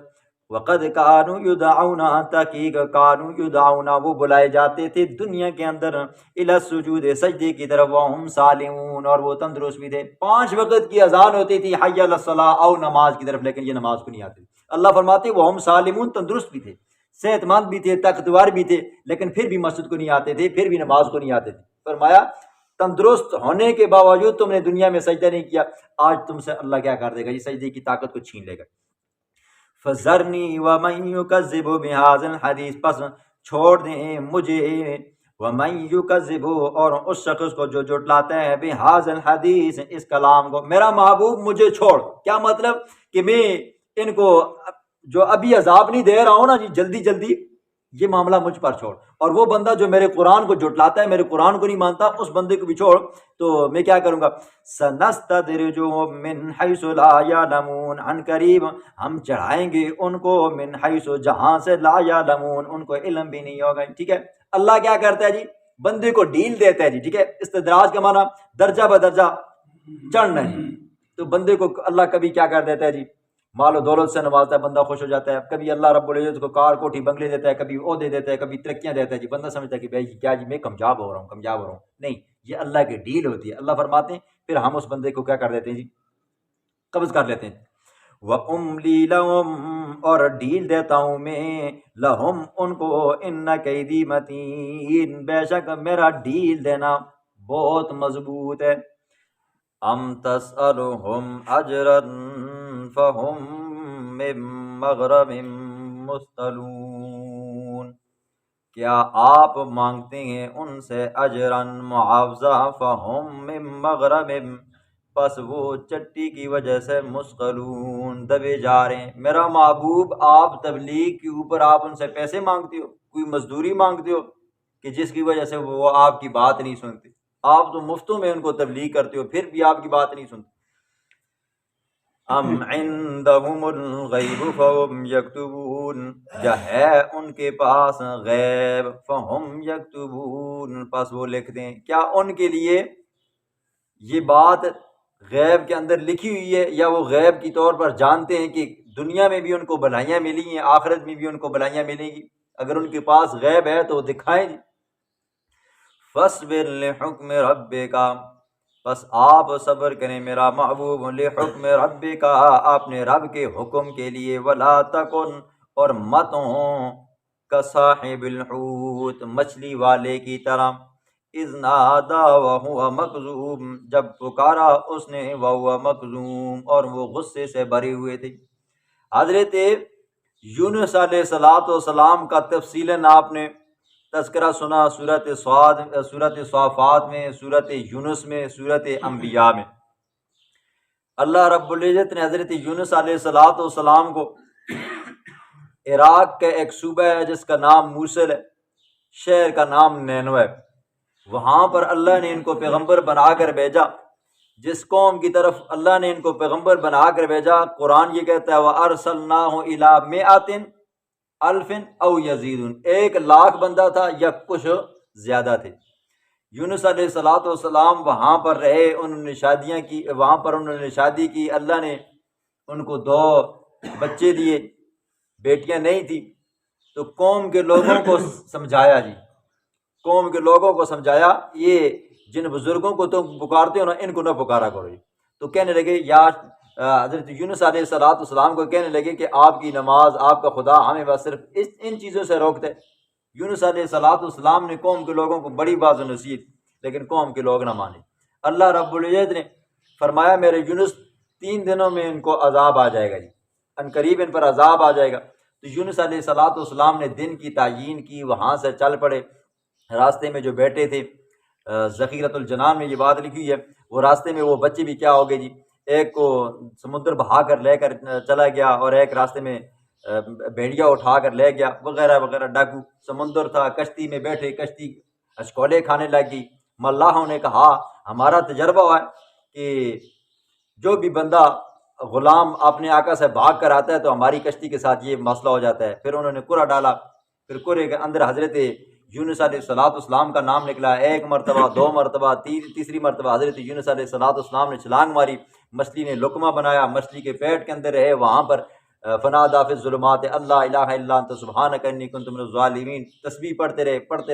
وقد کانوا یدعون، تحقیق کانوا یدعون، وہ بلائے جاتے تھے دنیا کے اندر، الی السجود، سجدے کی طرف، وہم سالمون، اور وہ تندرست بھی تھے۔ 5 وقت کی اذان ہوتی تھی، حی علی الصلاۃ، آؤ نماز کی طرف، لیکن یہ نماز کو نہیں آتے۔ اللہ فرماتے وہم سالمون، تندرست بھی تھے، صحت مند بھی تھے، طاقتور بھی تھے، لیکن پھر بھی مسجد کو نہیں آتے تھے، پھر بھی نماز کو نہیں آتے تھے۔ فرمایا تندرست ہونے کے باوجود تم نے دنیا میں سجدہ نہیں کیا، آج تم سے اللہ کیا کر دے گا؟ یہ سجدے کی طاقت کو چھین لے گا۔ فَذَرْنِي وَمَن يُكَذِّبُ بِهَذَا الْحَدِيثِ، پس چھوڑ دیں مجھے، وَمَن يُكَذِّبُ، اور اس شخص کو جو جھٹلاتا ہے، بِهَذَا الْحَدِيثِ، اس کلام کو، میرا محبوب مجھے چھوڑ۔ کیا مطلب؟ کہ میں ان کو جو ابھی عذاب نہیں دے رہا ہوں نا جی، جلدی جلدی، یہ معاملہ مجھ پر چھوڑ، اور وہ بندہ جو میرے قرآن کو جھٹلاتا ہے، میرے قرآن کو نہیں مانتا، اس بندے کو بھی چھوڑ، تو میں کیا کروں گا؟ سَنَسْتَدْرِجُهُم مِّنْ حَيْثُ لَا يَعْلَمُونَ، عن قریب ہم چڑھائیں گے ان کو، من حیث، جہاں سے، لا یعلمون، ان کو علم بھی نہیں ہوگا، ٹھیک ہے۔ اللہ کیا کرتا ہے جی؟ بندے کو ڈھیل دیتا ہے جی، ٹھیک ہے۔ استدراج کا معنی درجہ بدرجہ چڑھنا ہے، تو بندے کو اللہ کبھی کیا کر دیتا ہے جی، مال و دولت سے نوازتا ہے، بندہ خوش ہو جاتا ہے، کبھی اللہ رب العزت کو کار کوٹھی بنگلے دیتا ہے، کبھی عہدے دیتا ہے، کبھی ترقیاں دیتا ہے جی، بندہ سمجھتا ہے کہ بھائی کیا جی، میں کامیاب ہو رہا ہوں، نہیں، یہ اللہ کی ڈیل ہوتی ہے۔ اللہ فرماتے ہیں پھر ہم اس بندے کو کیا کر دیتے ہیں جی، قبض کر لیتے ہیں۔ وَأُمْلِي لَهُمْ، اور ڈیل دیتا ہوں میں، لہم ان کو، ان کیدی متین، بے شک میرا ڈیل دینا بہت مضبوط ہے۔ ام تسألهم اجرا فهم من مغرم مثقلون، کیا آپ مانگتے ہیں ان سے اجرن معاوضہ فہم من مغرم، پس وہ چٹی کی وجہ سے مثقلون دبے جا رہے ہیں۔ میرا محبوب، آپ تبلیغ کے اوپر آپ ان سے پیسے مانگتے ہو، کوئی مزدوری مانگتے ہو کہ جس کی وجہ سے وہ آپ کی بات نہیں سنتے۔ آپ تو مفتوں میں ان کو تبلیغ کرتے ہو، پھر بھی آپ کی بات نہیں سنتے۔ ام عندهم الغیب فهم یکتبون، یا ہے ان کے پاس غیب، فهم یکتبون، پس وہ لکھ دیں۔ کیا ان کے لیے یہ بات غیب کے اندر لکھی ہوئی ہے، یا وہ غیب کی طور پر جانتے ہیں کہ دنیا میں بھی ان کو بھلائیاں ملی ہیں، آخرت میں بھی ان کو بھلائیاں ملیں گی؟ اگر ان کے پاس غیب ہے تو وہ دکھائیں جی۔ فاصبر لحکم ربک، بس آپ صبر کریں میرا محبوب، لحکم ربک، اپنے رب کے حکم کے لیے، ولا تکن، اور مت ہوں، کصاحب الحوت، مچھلی والے کی طرح، اذ نادا وہو مکظوم، جب پکارا اس نے وہو مکظوم، اور وہ غصے سے بھرے ہوئے تھے۔ حضرت یونس علیہ السلام کا تفصیلاً آپ نے تذکرہ سنا، سورۃ صافات میں، سورۃ یونس میں، سورۃ انبیاء میں۔ اللہ رب العزت نے حضرت یونس علیہ السلام کو عراق کا ایک صوبہ ہے جس کا نام موصل ہے، شہر کا نام نینوے ہے، وہاں پر اللہ نے ان کو پیغمبر بنا کر بھیجا۔ جس قوم کی طرف اللہ نے ان کو پیغمبر بنا کر بھیجا، قرآن یہ کہتا ہے وَأَرْسَلْنَاهُ إِلَىٰ مِئَةٍ أَلْفٍ أَوْ يَزِيدُونَ، 1,00,000 بندہ تھا یا کچھ زیادہ تھے۔ یونس علیہ السلام وہاں پر رہے، انہوں نے شادیاں کی، وہاں پر انہوں نے شادی کی، اللہ نے ان کو 2 بچے دیے، بیٹیاں نہیں تھی، تو قوم کے لوگوں کو سمجھایا جی، قوم کے لوگوں کو سمجھایا، یہ جن بزرگوں کو تم پکارتے ہو نا، ان کو نہ پکارا کرو جی۔ تو کہنے لگے، یا حضرت یونس علیہ السلام کو کہنے لگے کہ آپ کی نماز، آپ کا خدا ہمیں بس صرف ان چیزوں سے روکتے۔ یونس علیہ السلام نے قوم کے لوگوں کو بڑی باز و نصیحت، لیکن قوم کے لوگ نہ مانے۔ اللہ رب العزت نے فرمایا میرے یونس 3 دنوں میں ان کو عذاب آ جائے گا جی، ان قریب ان پر عذاب آ جائے گا۔ تو یونس علیہ السلام نے دن کی تعیین کی، وہاں سے چل پڑے۔ راستے میں جو بیٹے تھے، ذخیرۃ الجنان میں یہ بات لکھی ہوئی ہے، وہ راستے میں وہ بچے بھی کیا ہو گئے جی، ایک کو سمندر بہا کر لے کر چلا گیا، اور ایک راستے میں بھیڑیا اٹھا کر لے گیا، وغیرہ وغیرہ۔ ڈاکو سمندر تھا، کشتی میں بیٹھے، کشتی اشکولے کھانے لگ گئی۔ ملاحوں نے کہا ہمارا تجربہ ہوا ہے کہ جو بھی بندہ غلام اپنے آقا سے بھاگ کر آتا ہے تو ہماری کشتی کے ساتھ یہ مسئلہ ہو جاتا ہے۔ پھر انہوں نے کرہ ڈالا، پھر کرے کے اندر حضرت یونس علیہ السلام کا نام نکلا، 1 مرتبہ، 2 مرتبہ، تیسری مرتبہ حضرت یونس علیہ السلام نے چھلانگ ماری، مچھلی نے لقمہ بنایا، مچھلی کے پیٹ کے اندر رہے، وہاں پر فنادیٰ فی الظلمات اللہ الہ الا انت سبحانک انی کنت من الظالمین، تسبیح پڑھتے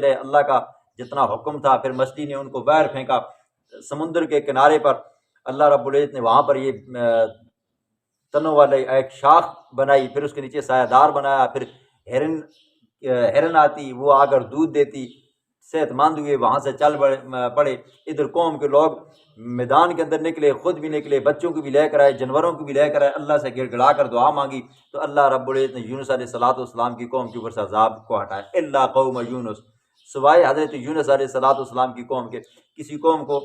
رہے اللہ کا جتنا حکم تھا۔ پھر مچھلی نے ان کو باہر پھینکا سمندر کے کنارے پر۔ اللہ رب العزت نے وہاں پر یہ تنوں والے ایک شاخ بنائی، پھر اس کے نیچے سایہ دار بنایا، پھر ہرن آتی، وہ آ کر دودھ دیتی، صحت مند ہوئے، وہاں سے چل پڑے۔ ادھر قوم کے لوگ میدان کے اندر نکلے، خود بھی نکلے، بچوں کو بھی لے کر آئے، جانوروں کو بھی لے کر آئے، اللہ سے گڑ گڑا کر دعا مانگی، تو اللہ رب العزت نے یونس علیہ السلام کی قوم کے اوپر سے عذاب کو ہٹایا۔ الا قوم یونس، سوائے حضرت یونس علیہ السلام کی قوم کے، کسی قوم کو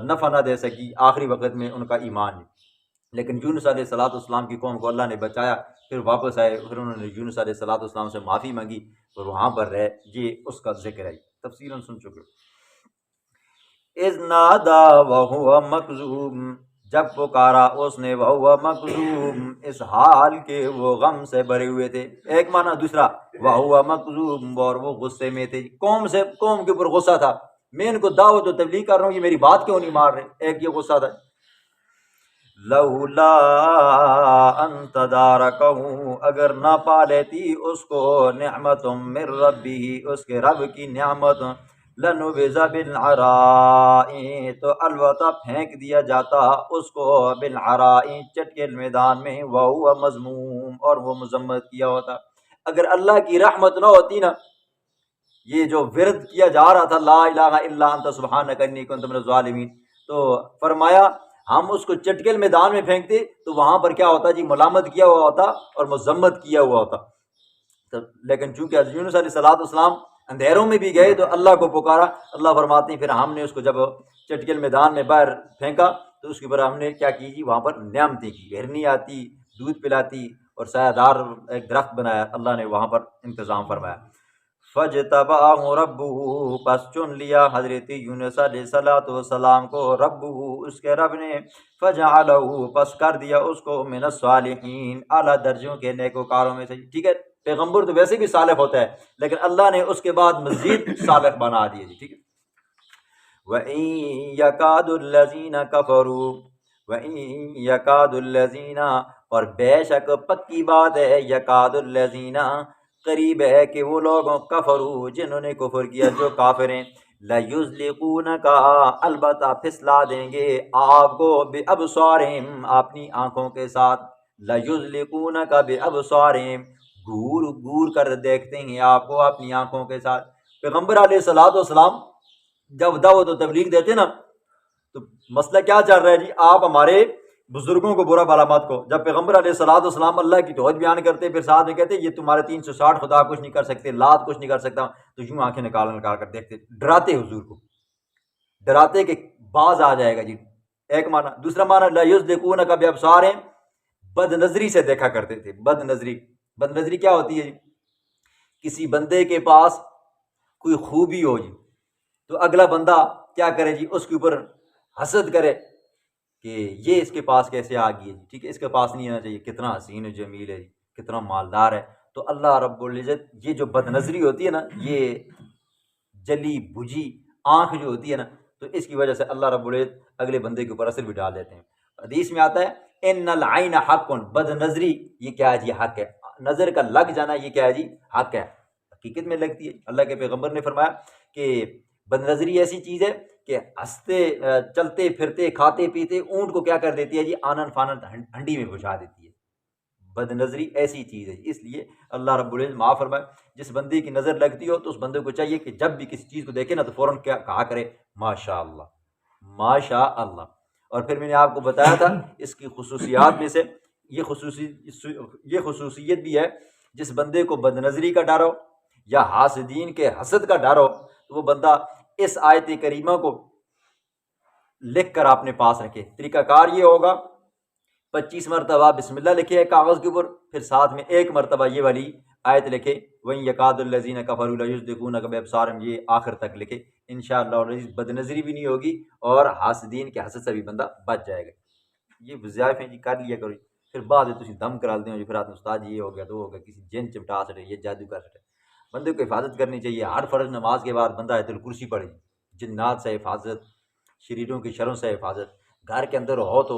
نفع نہ دے سکی آخری وقت میں ان کا ایمان ہے، لیکن یونس علیہ السلام کی قوم کو اللہ نے بچایا۔ پھر واپس آئے، پھر انہوں نے یونس علیہ السلام سے معافی مانگی اور وہاں پر رہے۔ یہ اس کا ذکر ہے، تفصیلاً سن چکے۔ اذ نادا وہو مکظوم، جب پکارا اس نے وہو مکظوم، اس حال کے وہ غم سے بھرے ہوئے تھے۔ ایک معنی، دوسرا وہو مکظوم، اور وہ غصے میں تھے، قوم کے اوپر غصہ تھا، میں ان کو دعوت و تبلیغ کر رہا ہوں، یہ میری بات کیوں نہیں مان رہے، ایک یہ غصہ تھا۔ لولا ان تدارکہ، اگر نہ پا لیتی اس کو نعمت من ربہ، اس کے رب کی نعمت، لنبذ بالعراء، تو البتہ پھینک دیا جاتا اس کو بالعراء، چٹکے میدان میں، وہو مذموم، اور وہ مذمت کیا ہوتا۔ اگر اللہ کی رحمت نہ ہوتی نا، یہ جو ورد کیا جا رہا تھا لا الہ الا انت سبحانک انی کنت من الظالمین، تو فرمایا ہم اس کو چٹکل میدان میں پھینکتے تو وہاں پر کیا ہوتا جی، ملامت کیا ہوا ہوتا اور مذمت کیا ہوا ہوتا۔ لیکن چونکہ حضرت یونس علیہ السلام اندھیروں میں بھی گئے تو اللہ کو پکارا، اللہ فرماتے ہیں پھر ہم نے اس کو جب چٹکل میدان میں باہر پھینکا تو اس کے اوپر ہم نے کیا کی جی، وہاں پر نعمتیں کی، ہرنی آتی، دودھ پلاتی، اور سایہ دار ایک درخت بنایا، اللہ نے وہاں پر انتظام فرمایا۔ فَاجْتَبَاهُ رَبُّهُ، پس چن لیا حضرت یونس علیہ السلام کو، ربہ، اس کے رب نے، فَجَعَلَهُ، پس کر دیا اس کو، من الصالحین، اعلیٰ درجوں کے نیکوکاروں میں سے۔ ٹھیک ہے، پیغمبر تو ویسے بھی صالح ہوتا ہے، لیکن اللہ نے اس کے بعد مزید صالح بنا دیے جی۔ ٹھیک ہے، وَإِن يَكَادُ الَّذِينَ كَفَرُوا، وَإِن يَكَادُ الَّذِينَ، اور بے شک پکی بات ہے، یکاد الذین، قریب ہے کہ وہ لوگ، کفروا، جنہوں نے کفر کیا، جو کافر ہیں، لَيُزْلِقُونَكَ، البتہ پھسلا دیں گے آپ کو، بِأَبْصَارِهِمْ، اپنی آنکھوں کے ساتھ، لَيُزْلِقُونَكَ بِأَبْصَارِهِمْ، گور گور کر دیکھتے ہیں آپ کو اپنی آنکھوں کے ساتھ۔ پیغمبر علیہ السلام جب دعوت و تبلیغ دیتے نا تو مسئلہ کیا چل رہا ہے جی، آپ ہمارے بزرگوں کو برا بھلا مت کو۔ جب پیغمبر علیہ السلام اللہ کی توحید بیان کرتے، پھر ساتھ میں کہتے یہ تمہارے 360 خدا کچھ نہیں کر سکتے، لات کچھ نہیں کر سکتا، تو یوں آنکھیں نکال کر دیکھتے، ڈراتے حضور کو، ڈراتے کہ باز آ جائے گا جی، ایک معنی۔ دوسرا معنی لا یصدقونک بابصارہم، بد نظری سے دیکھا کرتے تھے۔ بد نظری، بد نظری کیا ہوتی ہے جی؟ کسی بندے کے پاس کوئی خوبی ہو جی تو اگلا بندہ کیا کرے جی، اس کے اوپر حسد کرے کہ یہ اس کے پاس کیسے آ گئی ہے جی، ٹھیک ہے، اس کے پاس نہیں آنا چاہیے، کتنا حسین و جمیل ہے جی، کتنا مالدار ہے۔ تو اللہ رب العزت یہ جو بد نظری ہوتی ہے نا، یہ جلی بجھی آنکھ جو ہوتی ہے نا، تو اس کی وجہ سے اللہ رب العزت اگلے بندے کے اوپر اثر بھی ڈال دیتے ہیں۔ حدیث میں آتا ہے ان العین حق، بد نظری یہ کیا ہے جی، حق ہے، نظر کا لگ جانا یہ کیا ہے جی، حق ہے، حقیقت میں لگتی ہے۔ اللہ کے پیغمبر نے فرمایا کہ بد نظری ایسی چیز ہے کہ ہنستے چلتے پھرتے کھاتے پیتے اونٹ کو کیا کر دیتی ہے جی، آنن فانن ہنڈی میں بجھا دیتی ہے۔ بد نظری ایسی چیز ہے، اس لیے اللہ رب العزت معاف فرمائے، جس بندے کی نظر لگتی ہو تو اس بندے کو چاہیے کہ جب بھی کسی چیز کو دیکھے نا تو فوراً کیا کہا کرے، ماشاء اللہ، ماشاء اللہ۔ اور پھر میں نے آپ کو بتایا تھا اس کی خصوصیات میں سے یہ خصوصیت بھی ہے، جس بندے کو بد نظری کا ڈر ہو یا حاسدین کے حسد کا ڈر ہو تو وہ بندہ اس آیت کریمہ کو لکھ کر اپنے پاس رکھے۔ طریقہ کار یہ ہوگا 25 مرتبہ بسم اللہ لکھے کاغذ کے اوپر، پھر ساتھ میں ایک مرتبہ یہ والی آیت لکھے، وَإِن يَكَادُ الَّذِينَ كَفَرُوا لَيُزْلِقُونَكَ بِأَبْصَارِهِمْ، یہ آخر تک لکھے، انشاءاللہ بد نظری بھی نہیں ہوگی اور حاسدین کے حسد سے بھی بندہ بچ جائے گا۔ یہ وظائف ہیں جی، کر لیا کرو جی۔ پھر بعد تسی دم کرا دیں جی، پھر آپ استاد یہ ہو گیا تو ہو گیا، کسی جن چمٹا سٹے، یہ جادو کر سٹے۔ بندے کو حفاظت کرنی چاہیے، ہر فرض نماز کے بعد بندہ آیت الکرسی پڑھے، جنات سے حفاظت، شریروں کی شروں سے حفاظت، گھر کے اندر ہو تو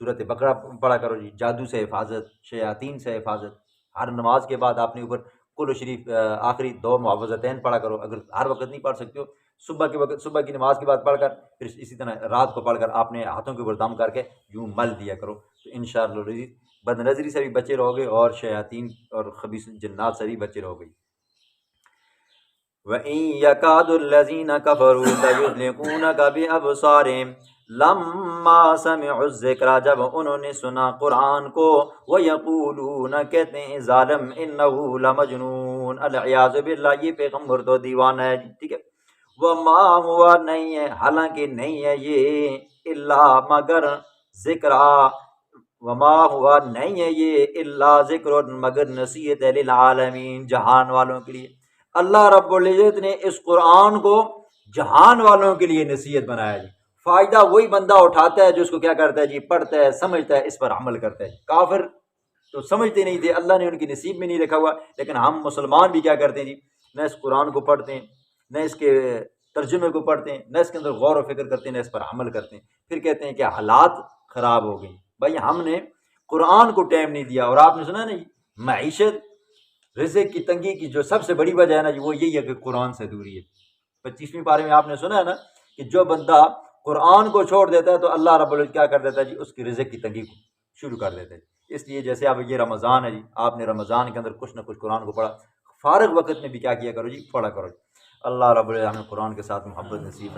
سورۃ بقرہ پڑھا کرو جی، جادو سے حفاظت، شیاطین سے حفاظت۔ ہر نماز کے بعد آپ نے اوپر کل شریف آخری 2 معوذتین پڑھا کرو، اگر ہر وقت نہیں پڑھ سکتے ہو صبح کے وقت، صبح کی نماز کے بعد پڑھ کر، پھر اسی طرح رات کو پڑھ کر اپنے ہاتھوں کے اوپر دم کر کے یوں مل دیا کرو، تو انشاءاللہ بد نظری سے بھی بچے رہو گے اور شیاطین اور خبیث جنات سے بھی بچے رہو گے۔ وَإِن يَكَادُ الَّذِينَ كَفَرُوا لَيُزْلِقُونَكَ بِأَبْصَارِهِمْ لَمَّا سَمِعُوا الذِّكْرَ، جب انہوں نے سنا قرآن کو، وَيَقُولُونَ کہتے ہیں ظالم، إِنَّهُ لَمَجْنُونَ، العیاذ باللہ یہ پیغمبر تو دیوانہ ہے، ٹھیک ہے۔ وَمَا هُوَ، نہیں ہے، حالانکہ نہیں ہے یہ، الا مگر ذکرہ، وما ہوا نہیں ہے یہ، الا ذکر، مگر نصیحت ہے، للعالمین، جہان والوں کے لیے۔ اللہ رب العزت نے اس قرآن کو جہان والوں کے لیے نصیحت بنایا جی۔ فائدہ وہی بندہ اٹھاتا ہے جو اس کو کیا کرتا ہے جی، پڑھتا ہے، سمجھتا ہے، اس پر عمل کرتا ہے۔ کافر تو سمجھتے نہیں تھے، اللہ نے ان کی نصیب میں نہیں رکھا ہوا، لیکن ہم مسلمان بھی کیا کرتے ہیں جی، نہ اس قرآن کو پڑھتے ہیں، نہ اس کے ترجمے کو پڑھتے ہیں، نہ اس کے اندر غور و فکر کرتے ہیں، نہ اس پر عمل کرتے ہیں، پھر کہتے ہیں کہ حالات خراب ہو گئی۔ بھائی ہم نے قرآن کو ٹائم نہیں دیا، اور آپ نے سنا نا جی، معیشت، رزق کی تنگی کی جو سب سے بڑی وجہ ہے نا جی، وہ یہی ہے کہ قرآن سے دوری ہے۔ 25ویں پارے میں آپ نے سنا ہے نا کہ جو بندہ قرآن کو چھوڑ دیتا ہے تو اللہ رب العزت کیا کر دیتا ہے جی، اس کی رزق کی تنگی کو شروع کر دیتا ہے۔ اس لیے جیسے اب یہ رمضان ہے جی، آپ نے رمضان کے اندر کچھ نہ کچھ قرآن کو پڑھا، فارغ وقت میں بھی کیا کیا کرو جی، پڑھا کرو جی۔ اللہ رب العزت ہمیں قرآن کے ساتھ محبت نصیب